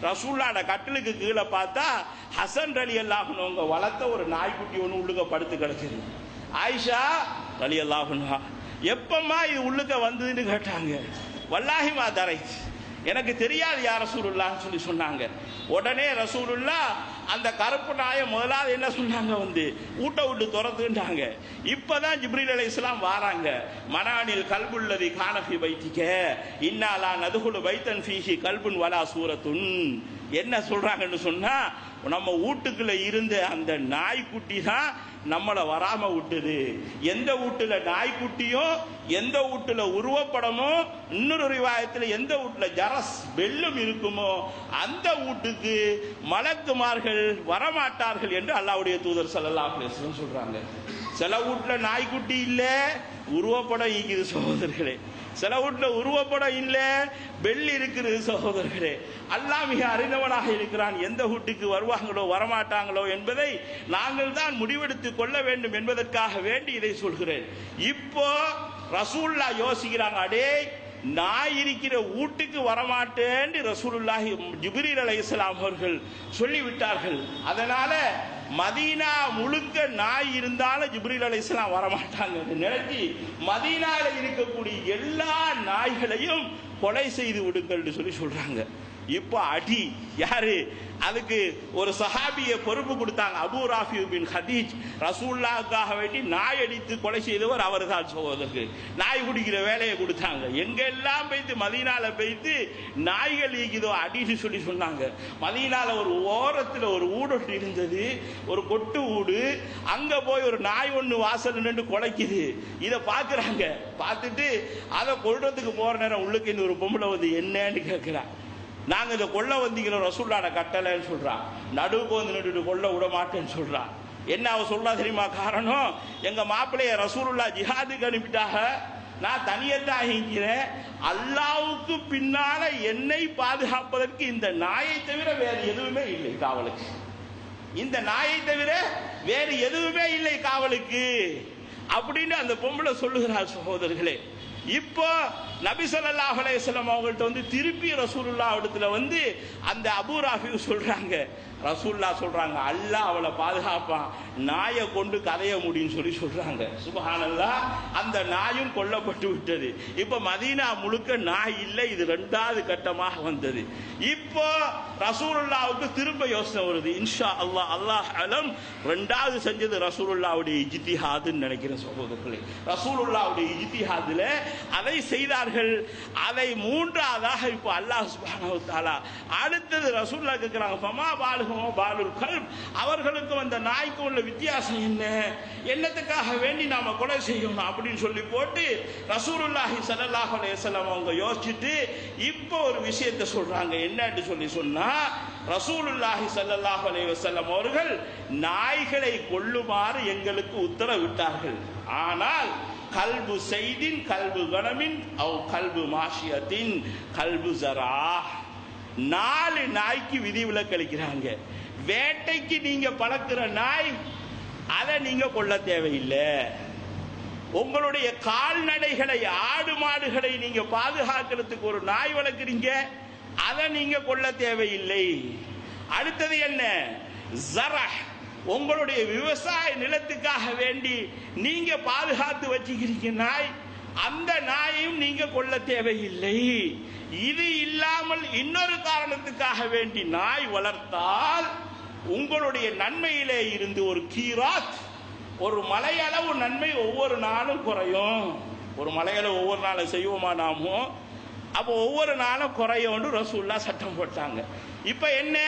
ரசூலுல்லாஹ்ட கட்டிலுக்கு கீழே பார்த்தா ஹசன் ரலியல்லாஹு அன்ஹு வளர்த்த ஒரு நாய்க்குட்டி ஒன்று உள்ளுக்க படுத்து கிடக்குது. ஆயிஷா ரலியல்லாஹு அன்ஹா எப்பமா இது உள்ளுக்க வந்ததுன்னு கேட்டாங்க. வல்லாஹி மா தரைத், எனக்கு தெரியாது யா ரசூலுல்லாஹ்னு சொன்னாங்க. உடனே ரசூலுல்லாஹ் அந்த கருப்பு நாயை முதலாவது என்ன சொன்னாங்க, ஊட்ட விட்டு துரத்துட்டாங்க. இப்பதான் ஜிப்ரீல் அலைஹிஸ்ஸலாம் வாராங்க. மனானில் கல்புல்லதி கானஃபி பைத்திக இன்னாலா நதுகுலு பைத்தன் ஃபீஹி கல்புன் வலா சூரத்துன். என்ன சொல்றாங்கன்னு சொன்னா, நம்ம வீட்டுக்குள்ள இருந்த அந்த நாய்க்குட்டி தான் நம்மளை வராம விட்டுது. எந்த வீட்டுல நாய்க்குட்டியோ, எந்த வீட்டுல உருவப்படமோ, இன்னொரு ரிவாயத்தில் எந்த வீட்டுல ஜரஸ் வெல்லும் இருக்குமோ அந்த வீட்டுக்கு மலக்குமார்கள் வரமாட்டார்கள் என்று அல்லாஹ்வுடைய தூதர் ஸல்லல்லாஹு அலைஹி வஸல்லம் சொல்றாங்க. சில வீட்டுல நாய்க்குட்டி இல்ல, உருவப்படம் இருக்குது சகோதரர்களே. சில வீட்டுல உருவப்படம் இல்ல, வெள்ளி இருக்கிறது சகோதரர்களே. அல்லாஹ் மிக அறிந்தவனாக இருக்கிறான். எந்த வீட்டுக்கு வருவாங்களோ வரமாட்டாங்களோ என்பதை நாங்கள் தான் முடிவெடுத்துக் கொள்ள வேண்டும் என்பதற்காக வேண்டி இதை சொல்கிறேன். இப்போ ரசூலுல்லாஹ் யோசிக்கிறாங்க, அடே நாய் இருக்கிற வீட்டுக்கு வரமாட்டேன்னு ரசூலுல்லாஹி ஜிப்ரீல் அலைஹிஸ்ஸலாம் அவர்கள் சொல்லிவிட்டார்கள். அதனால மதீனா முழுக்க நாய் இருந்தாலும் ஜிப்ரீல் அலைஹிஸ்ஸலாம் வரமாட்டாங்க நினைச்சு மதீனால இருக்கக்கூடிய எல்லா நாய்களையும் கொலை செய்து விடுங்கள் சொல்றாங்க. இப்ப அடி யாரு, அதுக்கு ஒரு சஹாபியை பொறுப்பு கொடுத்தாங்க. அபூ ராஃபி பின் ஹதீஜ் ரசூலுல்லாஹ்வுக்காக வேண்டி நாய் அடித்து கொலை செய்தவர் அவர் தான் சகோதரருக்கு. நாய் குடிக்கிற வேலையை கொடுத்தாங்க. எங்கெல்லாம் போய்த்து மதீனால போய்த்து நாய்கள் ஈக்குதோ அடின்னு சொன்னாங்க. மதீனால ஒரு ஓரத்தில் ஒரு ஊடு இருந்தது, ஒரு கொட்டு ஊடு. அங்க போய் ஒரு நாய் ஒன்று வாசல் நின்று கொலைக்குது. இதை பார்க்குறாங்க. பார்த்துட்டு அதை கொள்றதுக்கு போற நேரம் உள்ளுக்கு இந்த ஒரு பொம்பளை என்னன்னு கேட்கிறான். நாங்க இதை கொல்ல வந்தீங்களோ ரசூலுல்லாஹ்ட கட்டளைன்னு சொல்றான். நடுவுக்கு நின்றுட்டு கொல்ல விட மாட்டேன்னு சொல்றான். என்ன அவ சொல்றா தெரியுமா காரணம், எங்க மாப்பிள்ளைய ரசூலுல்லாஹ் ஜிஹாதுக்கு அனுப்பிட்டாக, நான் தனியத்தான் இருக்கிறேன். அல்லாஹ்வுக்கு பின்னால என்னை பாதுகாப்பதற்கு இந்த நாயை தவிர வேறு எதுவுமே இல்லை காவலுக்கு. இந்த நாயை தவிர வேறு எதுவுமே இல்லை காவலுக்கு அப்படின்னு அந்த பொம்பளை சொல்லுகிறார் சகோதரர்களே. இப்போ நபி ஸல்லல்லாஹு அலைஹி வஸல்லம் அவங்கள்ட்ட திருப்பி ரசூலுல்லாஹ் இடத்துல அந்த அபூ ராஃபி சொல்றாங்க. ரசூலுல்லாஹ் சொல்றாங்க, அல்லாஹ் அவளை பாதுகாப்பான், நாயை கொண்டு கதைய முடியும்னு சொல்றாங்க. சுப்ஹானல்லாஹ், அந்த நாயும் கொல்லப்பட்டு விட்டது. இப்ப மதீனா முழுக்க நாய் இல்லை. இது இரண்டாவது கட்டமாக வந்தது. இப்போ ரசூலுல்லாஹ்வுக்கு திரும்ப யோசனை வருது. இன்ஷா அல்லாஹ், அல்லாஹ் அலம், இரண்டாவது செஞ்சது ரசூலுல்லாஹ்வுடைய இஜ்திஹாதுன்னு நினைக்கிறேன் சகோதரர்களே. ரசூலுல்லாஹ்வுடைய இஜ்திஹாதுல அதை செய்தார்கள். அதை மூன்றாவதாக இப்போ அல்லாஹ் சுப்ஹானஹு வ தஆலா அடுத்தது ரசூலுல்லாஹ் கேட்கிறாங்க, ஃபமா பாலுஹும் பாலுல் கல்ப், அவர்களுக்கும் அந்த நாய்க்கும் உள்ள வித்தியாசம் என்ன, என்னத்துக்காக வேண்டி நாம கொலை செய்யணும் அப்படின்னு சொல்லி போட்டு ரசூலுல்லாஹி ஸல்லல்லாஹு அலைஹி வஸல்லம் அவங்க யோசிச்சுட்டு இப்போ ஒரு விஷயத்தை சொல்றாங்க. என்னன்னு சொன்னா, ரசூலுல்லாஹி ஸல்லல்லாஹு அலைஹி வஸல்லம் அவர்கள் நாய்களை கொல்லுமாறு எங்களுக்கு உத்தரவிட்டார்கள். ஆனால் கல்பு செய்தின் கல்பு கணமின் அவ் கல்பு மாஷியத்தின் கல்பு ஜரா, 4 நாய்க்கு விதிவிலக்கு அளிக்கிறாங்க. வேட்டைக்கு நீங்க பழக்கிற நாய் அதை நீங்க கொல்ல தேவையில்லை. உங்களுடைய கால்நடைகளை ஆடு மாடுகளை நீங்க பாதுகாக்கிறதுக்கு ஒரு நாய் வளர்க்குறீங்க, அதை நீங்க கொல்ல தேவையில்லை. அடுத்தது என்ன, ஜரஹ், உங்களுடைய விவசாய நிலத்துக்காக வேண்டி நீங்க பாதுகாத்து வச்சுக்கிறீங்க நாய், அந்த நாயையும் நீங்க கொல்ல தேவையில்லை. இது இல்லாமல் இன்னொரு காரணத்துக்காக வேண்டி நாய் வளர்த்தால் உங்களுடைய நன்மையிலே இருந்து ஒரு கீராத், ஒரு மலையளவு நன்மை ஒவ்வொரு நாளும் குறையும். ஒரு மலையளவு ஒவ்வொரு நாளும் செய்வோமா நாமோ, அப்போ ஒவ்வொரு நாளும் குறையும் ரசூல்லா சட்டம் போட்டாங்க. இப்ப என்ன,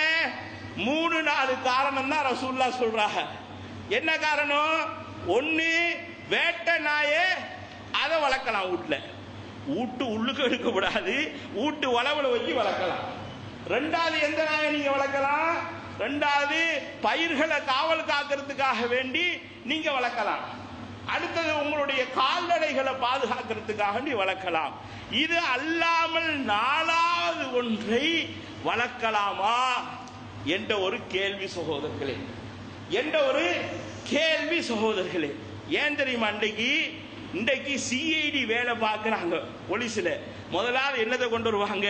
3-4 காரணம் தான் ரசூல்லா சொல்றாங்க. என்ன காரணம், ஒன்னு வேட்டை நாயே அதை வளர்க்கலாம், வீட்டு உள்ளுக்கு எடுக்கக்கூடாது, வீட்டு வளவுல வச்சு வளர்க்கலாம். 2வது எந்த நாயை நீங்க வளர்க்கலாம், 2வது பயிர்களை காவல் காக்கிறதுக்காக வேண்டி நீங்க வளர்க்கலாம். அடுத்தது உங்களுடைய கால்நடைகளை பாதுகாக்கிறதுக்காக வேண்டி வளர்க்கலாம். இது அல்லாமல் 4வது ஒன்றை வளர்க்கலாமா என்ற ஒரு கேள்வி சகோதரர்களே, ஏன் தெரியுமா, இன்றைக்கு சிஐடி வேலை பார்க்கிறாங்க போலீஸ்ல. முதலாவது என்னதை கொண்டு வருவாங்க,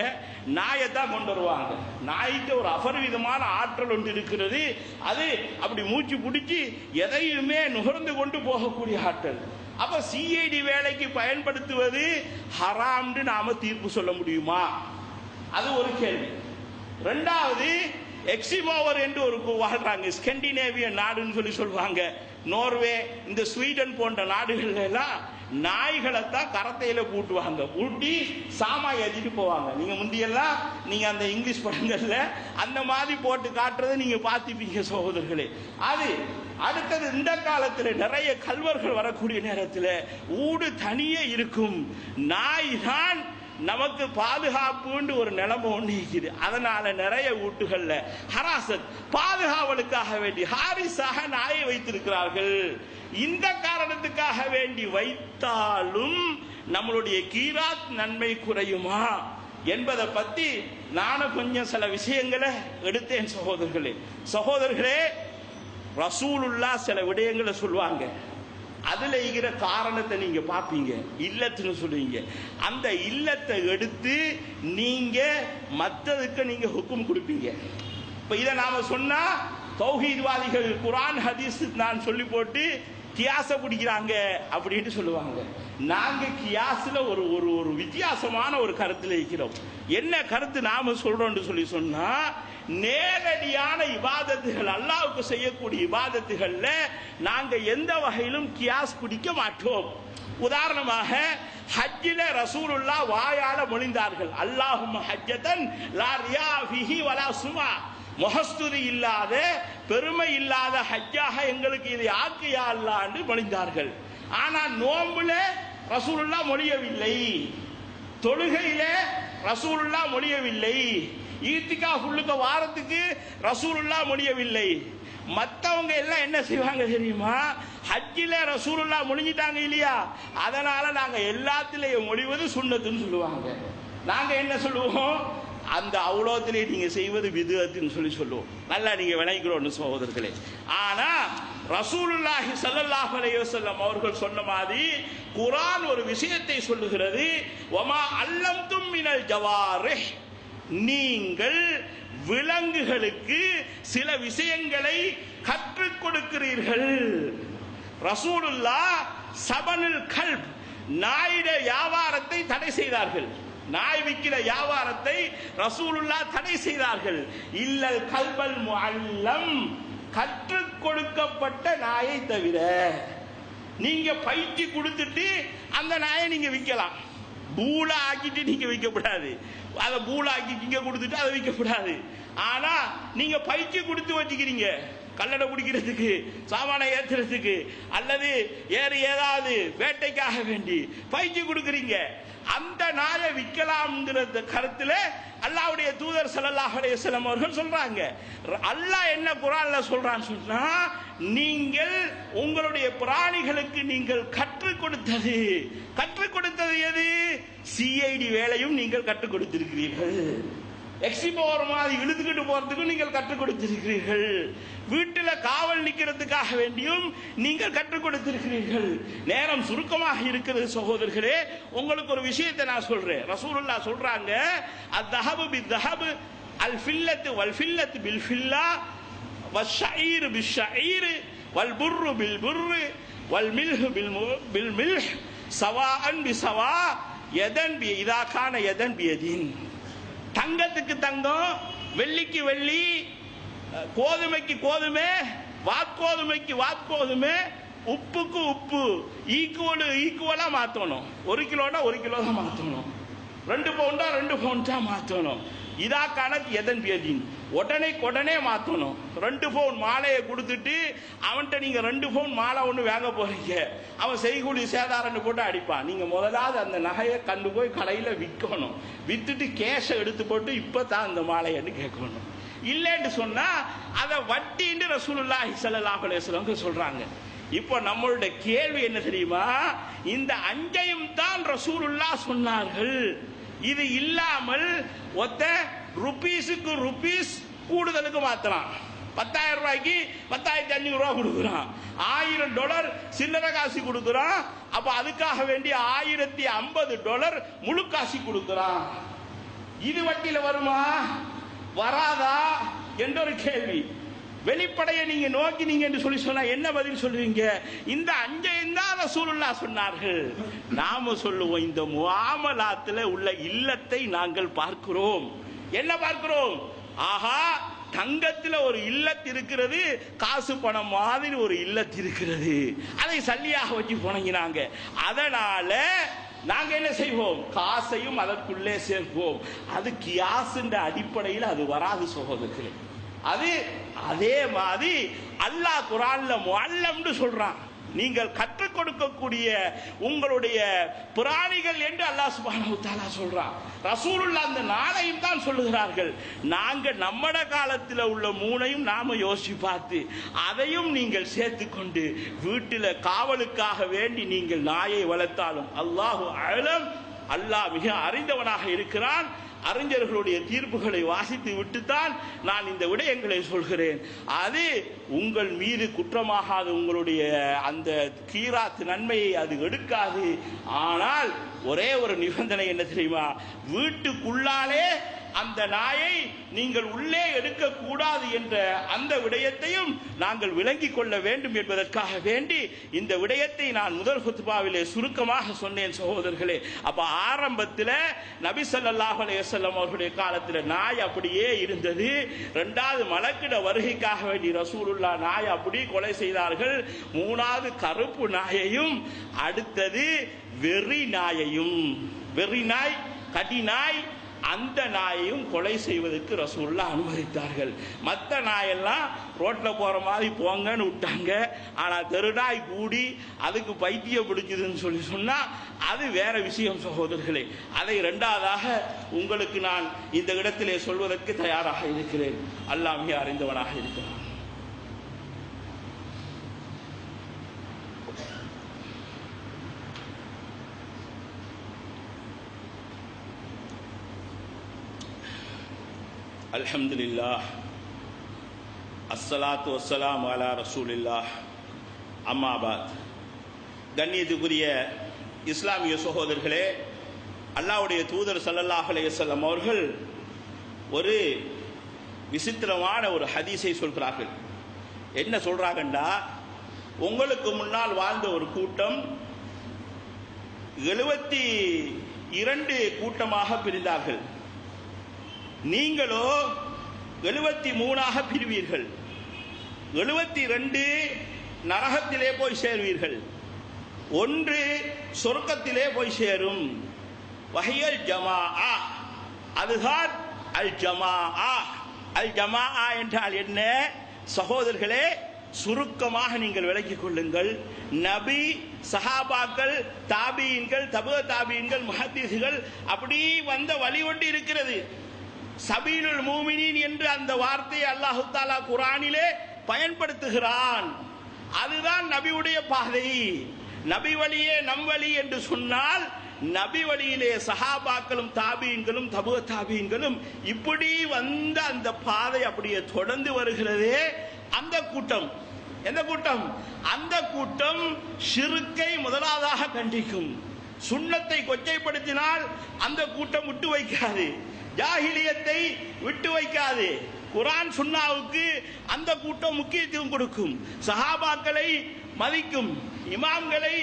நாயத்தான் கொண்டு வருவாங்க. நாய்க்கு ஒரு அபரிவிதமான ஆற்றல் ஒன்று இருக்கிறது, அது அப்படி மூச்சு பிடிச்சி எதையுமே நுகர்ந்து கொண்டு போகக்கூடிய ஆற்றல். அப்ப சிஐடி வேலைக்கு பயன்படுத்துவது ஹராம்னு நாம தீர்ப்பு சொல்ல முடியுமா, அது ஒரு கேள்வி. 2வது எக்ஸிமோவர் என்று ஒரு வாழ்றாங்க, ஸ்கண்டினேவியன் நாடுன்னு சொல்லுவாங்க. நோர்வே, இந்த ஸ்வீடன் போன்ற நாடுகள் எல்லாம் நாய்களை தான் கரத்தையில பூட்டுவாங்க, பூட்டி சாமா ஏற்றிட்டு போவாங்க. நீங்க முந்தியெல்லாம் நீங்க அந்த இங்கிலீஷ் படங்கள்ல அந்த மாதிரி போட்டு காட்டுறதை நீங்க பார்த்துப்பீங்க சகோதரர்களே. அது அடுத்தது இந்த காலத்தில் நிறைய கல்வர்கள் வரக்கூடிய நேரத்தில் ஊடு தனியே இருக்கும், நாய் தான் நமக்கு பாதுகாப்புன்னு ஒரு நிலைமை ஒன்று இருக்குது. அதனால நிறைய வீட்டுகள்ல ஹராசத், பாதுகாவலுக்காக வேண்டி ஹாரிஸாக நாயை வைத்திருக்கிறார்கள். இந்த காரணத்துக்காக வேண்டி வைத்தாலும் நம்மளுடைய கீராத் நன்மை குறையுமா என்பதை பத்தி நானும் கொஞ்சம் சில விஷயங்களை எடுத்தேன் சகோதரர்களே. ரசூலுல்லாஹ் சில விடயங்களை சொல்லுவாங்க, அதுல இருக்கிற காரணத்தை நீங்க பாப்பீங்க, இல்லத்துன்னு சொல்லுவீங்க. அந்த இல்லத்தை எடுத்து நீங்க மற்றதுக்கு நீங்க ஹுக்கும் கொடுப்பீங்க. இப்ப இதை நாம சொன்னா தௌஹீத்வாதிகள் குர்ஆன் ஹதீஸ் நான் சொல்லி போட்டு கியாச பிடிக்கிறாங்க அப்படின்னு சொல்லுவாங்க. நாங்க கியாஸ்ல ஒரு ஒரு வித்தியாசமான ஒரு கருத்துல இருக்கிறோம். என்ன கருத்து நாம சொல்றோம்னு சொன்னா, நேரடியான இபாதத்துகள், அல்லாஹ்வுக்கு செய்யக்கூடிய இபாதத்துகள்ல நாங்க எந்த வகையிலும் கியாஸ் பிடிக்க மாட்டோம். உதாரணமாக ஹஜ்ஜில ரசூலுல்லாஹ் வாயால மொழிந்தார்கள், அல்லாஹும்ம ஹஜ்ஜதன் லா ரியா ஃபீஹி வலா சுமா, முஹஸ்துதி இல்லாத பெருமை இல்லாத ஹஜ்ஜாக எங்களுக்கு இதை ஆக்கியா அல்லாஹ் என்று மொழிந்தார்கள். ஆனால் நோம்புல ரசூலுல்லாஹ் மொழியவில்லை, தொழுகையில ரசூலுல்லாஹ் மொழியவில்லை, ஈத்திகாஃப் உள்ளுக்க வாரத்துக்கு ரசூலுல்லாஹ் மொழியவில்லை. மற்றவங்க எல்லாம் என்ன செய்வாங்க தெரியுமா, ஹஜ்ஜில ரசூலுல்லாஹ் மொழிஞ்சிட்டாங்க இல்லையா, அதனால நாங்க எல்லாத்திலையும் மொழிவது சுன்னத்துன்னு சொல்லுவாங்க. நாங்க என்ன சொல்லுவோம், அந்த அவ்வளோத்திலே நீங்க செய்வது பிதுஅத்துன்னு சொல்லுவோம். நல்லா நீங்க விளங்கிக்கிறோம் சகோதரர்களே. ஆனா ரசூலுல்லாஹி ஸல்லல்லாஹு அலைஹி வஸல்லம் அவர்கள் சொன்ன மாதிரி குர்ஆன் ஒரு விஷயத்தை சொல்லுகிறது, வமா அல்லம்தும் மினல் ஜவாரிஹ், நீங்கள் விலங்குகளுக்கு சில விஷயங்களை கற்றுக் கொடுக்கிறீர்கள். ரசூலுல்லாஹ் சபனுல் கல்ப், நாயுட வியாபாரத்தை தடை செய்தார்கள். நாய் விற்கிற வியாபாரத்தை ரசூலுல்லாஹ் தடை செய்தார்கள். இல்லல் கல்பல் முஅல்லம், கற்றுக் கொடுக்கப்பட்ட நாயை தவிர. நீங்க பயிற்சி கொடுத்துட்டு அந்த நாயை நீங்க விற்கலாம், பூலா ஆக்கிட்டு நீங்க விற்கக்கூடாது. அதை பூலா ஆக்கி இங்க கொடுத்துட்டு அதை விற்கக்கூடாது. ஆனா நீங்க பயிற்சி கொடுத்து வச்சுக்கிறீங்க, கல்லடை குடிக்கிறதுக்கு, சாமான ஏற்றுறதுக்கு, அல்லது வேறு ஏதாவது வேட்டைக்காக வேண்டி பயிற்சி கொடுக்குறீங்க. அந்த நாயை விற்கலாம்ங்கிற கருத்துல அல்லாஹ்வுடைய தூதர் ஸல்லல்லாஹு அலைஹி வஸல்லம் அவர்கள் சொல்றாங்க. அல்லாஹ் என்ன குர்ஆன்ல சொல்றான்னு சொன்னா, நீங்கள் உங்களுடைய பிராணிகளுக்கு நீங்கள் கற்றுக் கொடுத்தது எது? சிஐடி வேலையும் நீங்கள் கற்றுக் கொடுத்திருக்கிறீர்கள். எக்ஸிபோர் மாதிரி இழுத்துக்கிட்டு போறதுக்கும் நீங்கள் கற்றுக் கொடுத்திருக்கிறீர்கள். வீட்டில் காவல் நிற்கிறதுக்காக வேண்டியும் நீங்கள் கற்றுக் கொடுத்திருக்கிறீர்கள். நேரம் சுருக்கமாக இருக்கிறது சகோதரர்களே. உங்களுக்கு ஒரு விஷயத்தை நான் சொல்றேன். ரசூலுல்லாஹ் சொல்றாங்க, அத்தஹபு பித்தஹபு அல் ஃபில்லத்து வல் ஃபில்லத்து பில் ஃபில்லா வஷ்ஷஈர் பிஷ்ஷஈர் வல் புர்ரு பில் புர்ரு வல் மில்ஹு பில் மில்ஹ் சவாஅன் பிஸவா யதன் பி இதா கான யதன் பியதின். தங்கத்துக்கு தங்கம், வெள்ளிக்கு வெள்ளி, கோதுமைக்கு கோதுமை, வாத்கோதுமைக்கு வாத்கோதுமை, உப்புக்கு உப்பு ஈக்குவலா மாத்தணும். 1 கிலோனா 1 கிலோ தான் மாத்தணும். 2 பவுண்டா 2 பவுண்ட் தான் மாத்தணும். இதா கணக்கு எதன் பேதின் உடனே மாத்தணும். 2 பவுன் மாலையை கொடுத்துட்டு அவன்கிட்ட நீங்க 2 பவுன் மாலை ஒன்று வாங்க போறீங்க, அவன் செய்கூலி சேதாரன்னு போட்டு அடிப்பான். நீங்க முதலாவது அந்த நகையை கண்டு போய் கடையில விற்கணும். வித்துட்டு கேஷை எடுத்து போட்டு இப்பதான் அந்த மாலைன்னு கேட்கணும். இல்லைன்னு சொன்னா அதை வட்டின்னு ரசூலுல்லாஹி ஸல்லல்லாஹு அலைஹி வஸல்லம் சொல்றாங்க. இப்போ நம்மளுடைய கேள்வி என்ன தெரியுமா? இந்த 5ஐயும் தான் ரசூலுல்லாஹ் சொன்னார்கள். இது இல்லாமல் ஒத்த ருபீஸுக்கு ருபீஸ் கூடுதலுக்கு மாத்தலாம். 10,000 ரூபாய்க்கு 10,500 ரூபாய் கொடுக்குறான். $1000 சில்லறை காசு கொடுக்குறான். அப்ப அதுக்காக வேண்டி $1050 முழு காசு கொடுக்குறான். இது வட்டியில வருமா வராதா என்ற ஒரு கேள்வி. வெளிப்படையை நீங்க நோக்கினீங்க என்று சொல்லி சொன்னா என்ன பதில் சொல்லுவீங்க? இந்த 5ஐயும் தான் ரசூலுல்லாஹ் சொன்னார்கள். நாம சொல்லுவோம், இந்த முஆமலாத்துல உள்ள இல்லத்தை நாங்கள் பார்க்கிறோம். என்ன பார்க்கிறோம்? ஆஹா, தங்கத்துல ஒரு இல்லத்து இருக்கிறது, காசு பணம் மாதிரி ஒரு இல்லத்து இருக்கிறது, அதை சல்லியாக வச்சு புணங்கினாங்க. அதனால நாங்க என்ன செய்வோம்? காசையும் அதற்குள்ளே சேர்ப்போம். அது கியாசுன்ற அடிப்படையில் அது வராது சகோதரர்களே. அது அதே மாதிரி அல்லாஹ் குர்ஆன்ல முஅல்லம்னு சொல்றான். நீங்கள் கற்றுக் கொடுக்கக்கூடிய உங்களுடைய பிராணிகள் என்று அல்லாஹ் சுப்ஹானஹு வ தஆலா சொல்றான். ரசூலுல்லாஹ் அந்த நாளையும் தான் சொல்லுகிறார்கள். நாங்க நம்மட காலத்தில் உள்ள 3ஐயும் நாம யோசிச்சு பார்த்து அதையும் நீங்கள் சேர்த்துக்கொண்டு வீட்டில் காவலுக்காக வேண்டி நீங்கள் நாயை வளர்த்தாலும் அல்லாஹு அலம், அல்லாஹ் மிக அறிந்தவனாக இருக்கிறான். அறிஞர்களுடைய தீர்ப்புகளை வாசித்து விட்டுத்தான் நான் இந்த விடயங்களை சொல்கிறேன். அது உங்கள் மீது குற்றமாகாது, உங்களுடைய அந்த கீராத் நன்மையை அது எடுக்காது. ஆனால் ஒரே ஒரு நிபந்தனை என்ன தெரியுமா? வீட்டுக்குள்ளாலே அந்த நாயை நீங்கள் உள்ளே எடுக்கக்கூடாது என்ற அந்த விடயத்தையும் நாங்கள் விளங்கிக் கொள்ள வேண்டும் என்பதற்காக வேண்டி இந்த விடயத்தை நான் முதல் குத்பாவிலே சுருக்கமாக சொன்னேன் சகோதரர்களே. அப்ப ஆரம்பத்தில் நபி ஸல்லல்லாஹு அலைஹி வஸல்லம் அவர்களுடைய காலத்தில் நாய் அப்படியே இருந்தது. 2வது மலக்கிட வருகைக்காக வேண்டி ரசூலுல்லாஹ் நாய் அப்படி கொலை செய்தார்கள். 3வது கருப்பு நாயையும், அடுத்தது வெறி நாயையும், வெறி நாய், கடி நாய், அந்த நாயையும் கொலை செய்வதற்கு ரசூலுல்லாஹ் அனுமதித்தார்கள். மற்ற நாயெல்லாம் ரோட்ல போற மாதிரி போங்கன்னு விட்டாங்க. ஆனா தெருநாய் கூடி அதுக்கு பைத்தியம் பிடிக்குதுன்னு சொல்லி சொன்னா அது வேற விஷயம் சகோதரர்களே. அதை 2வதாக உங்களுக்கு நான் இந்த இடத்திலே சொல்வதற்கு தயாராக இருக்கிறேன். அல்லாஹ் மிக அறிந்தவனாக இருக்கிறான். அல்ஹம்துலில்லாஹ், அஸ்ஸலாத்து வஸ்ஸலாம் அலா ரசூலில்லாஹ், அம்மாபாத். கண்ணியத்துக்குரிய இஸ்லாமிய சகோதரர்களே, அல்லாஹ்வுடைய தூதர் ஸல்லல்லாஹு அலைஹி வஸல்லம் அவர்கள் ஒரு விசித்திரமான ஒரு ஹதீஸை சொல்கிறார்கள். என்ன சொல்றாங்கன்னா, உங்களுக்கு முன்னால் வாழ்ந்த ஒரு கூட்டம் 72 கூட்டமாக பிரிந்தார்கள். நீங்களோ 73ஆக பிரிவீர்கள். 72 நரகத்திலே போய் சேர்வீர்கள், 1 சொர்க்கத்திலே போய் சேரும். வஹியல் ஜமாஆ, அதுதான் அல் ஜமாஆ. அல் ஜமாஆ என்றால் என்ன சகோதரர்களே? சுருக்கமாக நீங்கள் விளக்கிக் கொள்ளுங்கள். நபி, சஹாபாக்கள், தாபீன்கள், தபுஅ தாபீன்கள், முஹத்திஸ்கள் அப்படி வந்த வழி ஒன்று இருக்கிறது. சபீலுல் மூமினீன் என்று அந்த வார்த்தையை அல்லாஹ் தஆலா குர்ஆனிலே பயன்படுத்துகிறான். அதுதான் நபியுடைய பாதை. நபி வழியே நம் வழி என்று சொன்னால், நபி வழியிலே சஹாபாக்களும் தாபீன்களும் தபுஅ தாபீன்களும் இப்படி வந்த அந்த பாதை அப்படியே தொடர்ந்து வருகிறதே அந்த கூட்டம். எந்த கூட்டம்? அந்த கூட்டம் ஷிர்க்கை முதலாவதாக கண்டிக்கும். சுன்னத்தை கொச்சைப்படுத்தினால் அந்த கூட்டம் விட்டு வைக்காது. ஜாஹிலியத்தை விட்டு வைக்காது. குர்ஆன் சுன்னாவுக்கு அந்த கூட்டம் முக்கியத்துவம் கொடுக்கும். சஹாபாக்களை மதிக்கும், இமாம்களை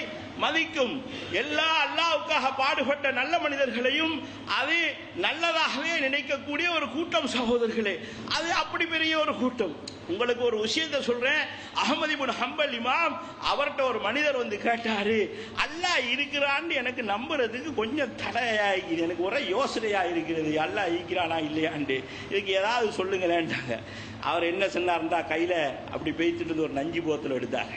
மதிக்கும். எல்லா அல்லாஹ்வுக்காக பாடுபட்ட நல்ல மனிதர்களையும் அது நல்லதாகவே நினைக்கக்கூடிய ஒரு கூட்டம் சகோதரர்களே. அது அப்படி பெரிய ஒரு கூட்டம். உங்களுக்கு ஒரு விஷயத்தை சொல்றேன். அஹ்மத் இப்னு ஹம்பல் இமாம் அவர்கிட்ட ஒரு மனிதர் வந்து கேட்டாரு, அல்லாஹ் இருக்கிறான்னு எனக்கு நம்புறதுக்கு கொஞ்சம் தடையாகிறது, எனக்கு ஒரே யோசனையா இருக்கிறது, அல்லாஹ் இருக்கிறானா இல்லையாண்டு, இதுக்கு ஏதாவது சொல்லுங்களேன்ட்டாங்க. அவர் என்ன சொன்னார்ன்றா, கையில அப்படி பேய்த்துட்டு ஒரு நஞ்சி போத்தல் எடுத்தார்.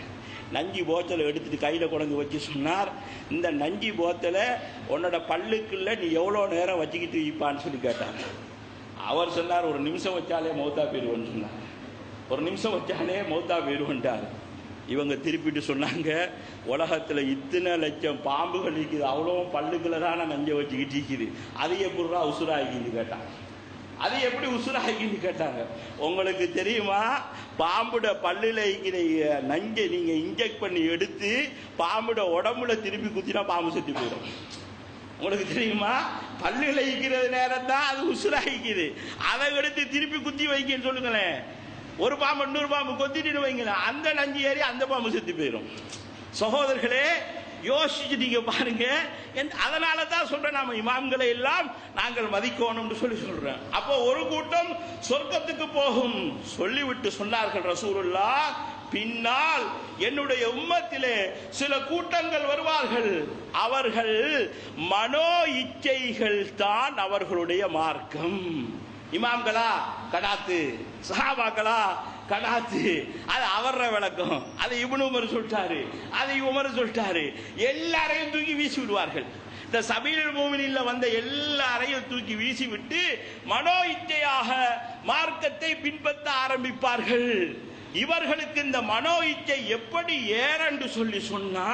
நஞ்சி போத்தலை எடுத்துட்டு கையில் கொண்டு வச்சு சொன்னார், இந்த நஞ்சி போத்தலை உன்னோட பல்லுக்குள்ள நீ எவ்வளோ நேரம் வச்சுக்கிட்டு இருப்பான்னு சொல்லி கேட்டார். அவர் சொன்னார், ஒரு நிமிஷம் வச்சாலே மௌத்தா போயிடுவோன்னு சொன்னார். ஒரு நிமிஷம் வச்சாலே மௌத்தா போயிடுவோன்ட்டார். இவங்க திருப்பிட்டு சொன்னாங்க, உலகத்தில் இத்தனை லட்சம் பாம்புகள் இருக்குது, அவ்வளோ பல்லுக்குள்ள தான் நஞ்சை வச்சுக்கிட்டு இருக்குது, அது எப்படிரா உசுராகின்னு கேட்டாங்க. அது எப்படி உசுராகின்னு கேட்டாங்க. உங்களுக்கு தெரியுமா, பாம்புட பல்லுல இருக்கிற நஞ்சை நீங்க இன்ஜெக்ட் பண்ணி எடுத்து பாம்புட உடம்புல திருப்பி குத்தினா பாம்பு செத்து போயிடும். உங்களுக்கு தெரியுமா, பல்லுல இருக்கிறது நேரம் தான் அது உசுராகிக்குது. அதை எடுத்து திருப்பி குத்தி வைக்கன்னு சொல்லுங்களேன். ஒரு பாம்பு இன்னொரு பாம்பு கொத்திட்டு வைங்களேன், அந்த நஞ்சு ஏறி அந்த பாம்பு செத்து போயிடும். சகோதரர்களே, யோசிச்சு நீங்க பாருங்க. அதனால தான் சொல்றேன், நாம இமாம்களை எல்லாம் நாங்கள் மதிக்கணும் சொல்லி சொல்றேன். அப்போ ஒரு கூட்டம் சொர்க்கத்துக்கு போகும் சொல்லிவிட்டு சொன்னார்கள் ரசூலுல்லாஹ், பின்னால் என்னுடைய உம்மத்திலே சில கூட்டங்கள் வருவார்கள், அவர்கள் மனோ இச்சைகள் தான் அவர்களுடைய மார்க்கம். இமாம்களா கடாத்து, சஹாபாக்களா கடாத்து, அது அவர விளக்கம். அது இப்னு உமர் சொல்லிட்டாரு, அது உமர் சொல்லிட்டாரு. எல்லாரையும் தூக்கி வீசி விடுவார்கள். இந்த சபீலுல் மூமினீன்ல வந்த எல்லாரையும் தூக்கி வீசி விட்டு மனோ இச்சையாக மார்க்கத்தை பின்பற்ற ஆரம்பிப்பார்கள். இவர்களுக்கு இந்த மனோ இச்சை எப்படி ஏறென்று சொல்லி சொன்னா,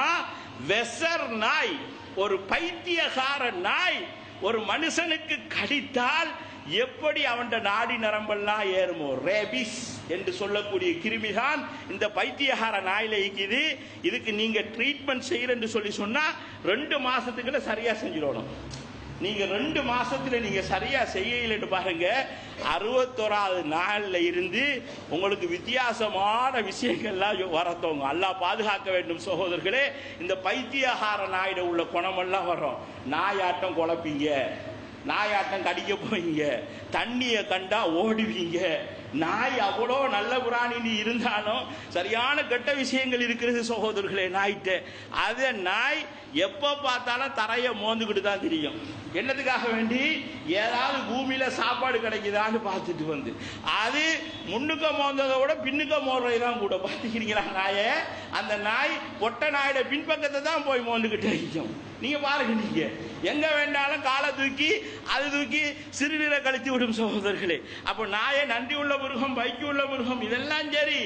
வெசர் நாய், ஒரு பைத்தியகார நாய் ஒரு மனுஷனுக்கு கடித்தால் எப்படி அவன் நாடி நரம்பெல்லாம் ஏறுமோ, ரேபிஸ் என்று சொல்லக்கூடிய கிருமிதான் இந்த பைத்தியகார நாயில இருக்குது. இதுக்கு நீங்க ட்ரீட்மெண்ட் செய்யறன்னு சொல்லி சொன்னா 2 மாசத்துக்குள்ள சரியா செஞ்சிடணும். நீங்க 2 மாசத்துல நீங்க சரியா செய்யலன்னு பாருங்க, 61வது நாள்ல இருந்து உங்களுக்கு வித்தியாசமான விஷயங்கள்லாம் வரத்தவங்க. அல்லாஹ் பாதுகாக்க வேண்டும் சகோதரர்களே. இந்த பைத்தியகார நாயிட உள்ள குணமெல்லாம் வரும். நாயாட்டம் குழப்பீங்க, நாயாட்டம் கடிக்க போவீங்க, தண்ணியை கண்டா ஓடுவீங்க. நாய் அவ்வளோ நல்ல பிராணி இருந்தாலும் சரியான கெட்ட விஷயங்கள் இருக்கிறது சகோதரர்களே நாய்கிட்ட. அது நாய் எப்போ பார்த்தாலும் தரையை மோந்துக்கிட்டு தான் தெரியும். என்னதுக்காக வேண்டி, ஏதாவது பூமியில சாப்பாடு கிடைக்குதான்னு பார்த்துட்டு வந்து அது முன்னுக்க மோந்ததை விட பின்னுக்க மோதுறதுதான் கூட. பார்த்துக்கிறீங்களா நாயை? அந்த நாய் பொட்டை நாயோட பின்பக்கத்தை தான் போய் மோந்துக்கிட்டு இருக்கும். நீங்க பாருங்க, நீங்க எங்க வேண்டாலும் காலை தூக்கி அது தூக்கி சிறுநீரை கழித்து விடும் சகோதரர்களே. அப்போ நாயை நன்றி உள்ள மிருகம், பைக்கு உள்ள மிருகம், இதெல்லாம் சரி.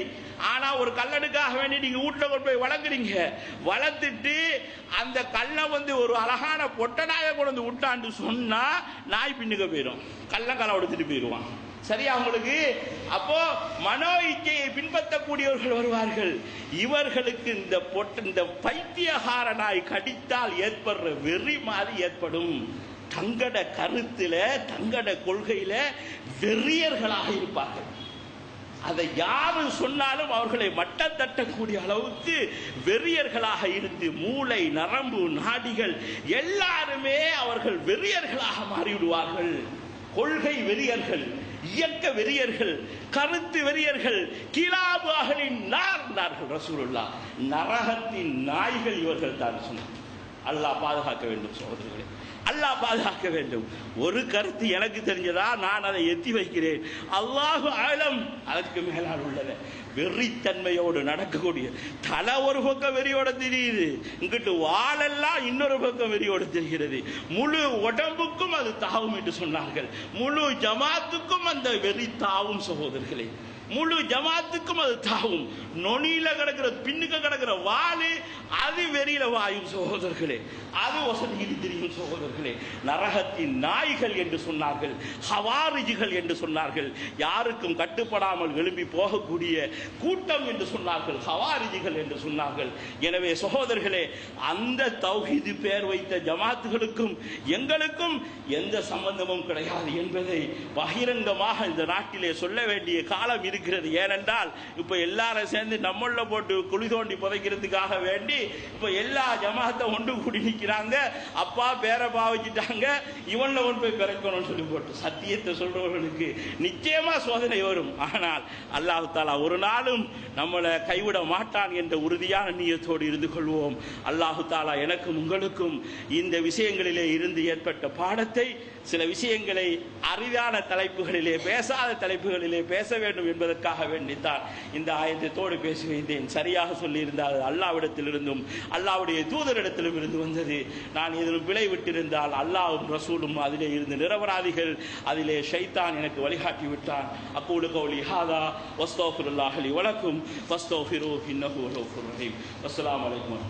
ஆனா ஒரு கல்லனுக்காக வேண்டி நீங்க வீட்டுல கொண்டு போய் வளர்க்குறீங்க, வளர்த்துட்டு அந்த கல்லை வந்து ஒரு அழகான பொட்டை நாயை கொண்டு விட்டான்னு சொன்னா நாய் பின்னுக்க போயிடும், கல்லை எடுத்துட்டு போயிடுவான். சரியா உங்களுக்கு? அப்போ மனோ இச்சையை பின்பற்றக்கூடியவர்கள் வருவார்கள். இவர்களுக்கு இந்த பைத்தியகார நாய் கடித்தால் ஏற்படுற வெறி மாதிரி ஏற்படும். தங்கட கருத்துல, தங்கட கொள்கையில வெறியர்களாக இருப்பார்கள். அதை யாரு சொன்னாலும் அவர்களை மட்டம் தட்டக்கூடிய அளவுக்கு வெறியர்களாக இருந்து மூளை, நரம்பு, நாடிகள் எல்லாருமே அவர்கள் வெறியர்களாக மாறிவிடுவார்கள். கொள்கை வெறியர்கள், இயக்க வெறியர்கள், கருத்து வெறியர்கள். கிலாபுகளின் நார்கள் ரசூலுல்லாஹ், நரகத்தின் நாய்கள் இவர்கள் தான் சொன்னார். அல்லாஹ் பாதுகாக்க வேண்டும் சகோதரர்களே, அல்லாஹ் பாதுகாக்க வேண்டும். ஒரு கருத்து எனக்கு தெரிஞ்சதா நான் அதை எத்தி வைக்கிறேன். அல்லாஹு ஆலம் அதற்கு மேலால் உள்ளது. வெறித்தன்மையோடு நடக்கக்கூடிய தலை ஒரு பக்கம் வெறியோட தெரியுது, இங்கிட்டு வாழெல்லாம் இன்னொரு பக்கம் வெறியோடு தெரிகிறது. முழு உடம்புக்கும் அது தாவும் என்று சொன்னார்கள். முழு ஜமாத்துக்கும் அந்த வெறி தாவும் சகோதரர்களே, முழு ஜமாத்துக்கும் அது தாவும். நொனியில கிடக்கிற பின்னுக்கு கிடக்கிற வாழு அது வெறியில வாயும் சகோதரர்களே, அது வசதியில் தெரியும் சகோதரர்களே. நரகத்தின் நாய்கள் என்று சொன்னார்கள், ஹவாரிஜிகள் என்று சொன்னார்கள், யாருக்கும் கட்டுப்படாமல் எழும்பி போகக்கூடிய கூட்டம் என்று சொன்னார்கள், ஹவாரிஜிகள் என்று சொன்னார்கள். எனவே சகோதரர்களே, அந்த தௌஹீது பேர் வைத்த ஜமாத்துகளுக்கும் எங்களுக்கும் எந்த சம்பந்தமும் கிடையாது என்பதை பகிரங்கமாக இந்த நாட்டிலே சொல்ல வேண்டிய காலம் இருக்கிறது. ஏனென்றால் இப்ப எல்லாரும் சேர்ந்து நம்மள போட்டு குழி தோண்டி புதைக்கிறதுக்காக வேண்டி இப்ப எல்லா ஜமாத்தை ஒன்று கூடி நிற்கிறாங்க. அப்பா பேரை பாவிச்சிட்டாங்க, இவன்ல ஒன்று போய் பிறக்கணும்னு சொல்லி போட்டு சத்தியத்தை சொல்றவர்களுக்கு நிச்சயமா சோதனை வரும். ஆனால் அல்லாஹ் தஆலா ஒரு நாளும் நம்மளை கைவிட மாட்டான் என்ற உறுதியான நியத்தோடு இருந்து கொள்வோம். அல்லாஹ் தஆலா எனக்கும் உங்களுக்கும் இந்த விஷயங்களிலே இருந்து ஏற்பட்ட பாடத்தை, சில விஷயங்களை அரிதான தலைப்புகளிலே பேசாத தலைப்புகளிலே பேச வேண்டும் என்பதற்காக வேண்டித்தான் இந்த ஆயத்தத்தோடு பேசி வைத்தேன். சரியாக சொல்லி இருந்தால் அல்லாஹ்விடத்திலிருந்தும் அல்லாஹ்வுடைய தூதரிடத்திலும் இருந்து வந்தது. நான் இதில் பிழை விட்டிருந்தால் அல்லாஹ்வும் ரசூலும் அதிலே இருந்து நிரபராதிகள், அதிலே ஷைத்தான் எனக்கு வழிகாட்டி விட்டான். அக்கூலு கௌலி ஹாதா வஸ்தக்ஃபிருல்லாஹி லி வலக்கும் வஸ்தக்ஃபிரூஹு இன்னஹு ஹுவல் கஃபூருர் ரஹீம். அஸ்ஸலாமு அலைக்கும்.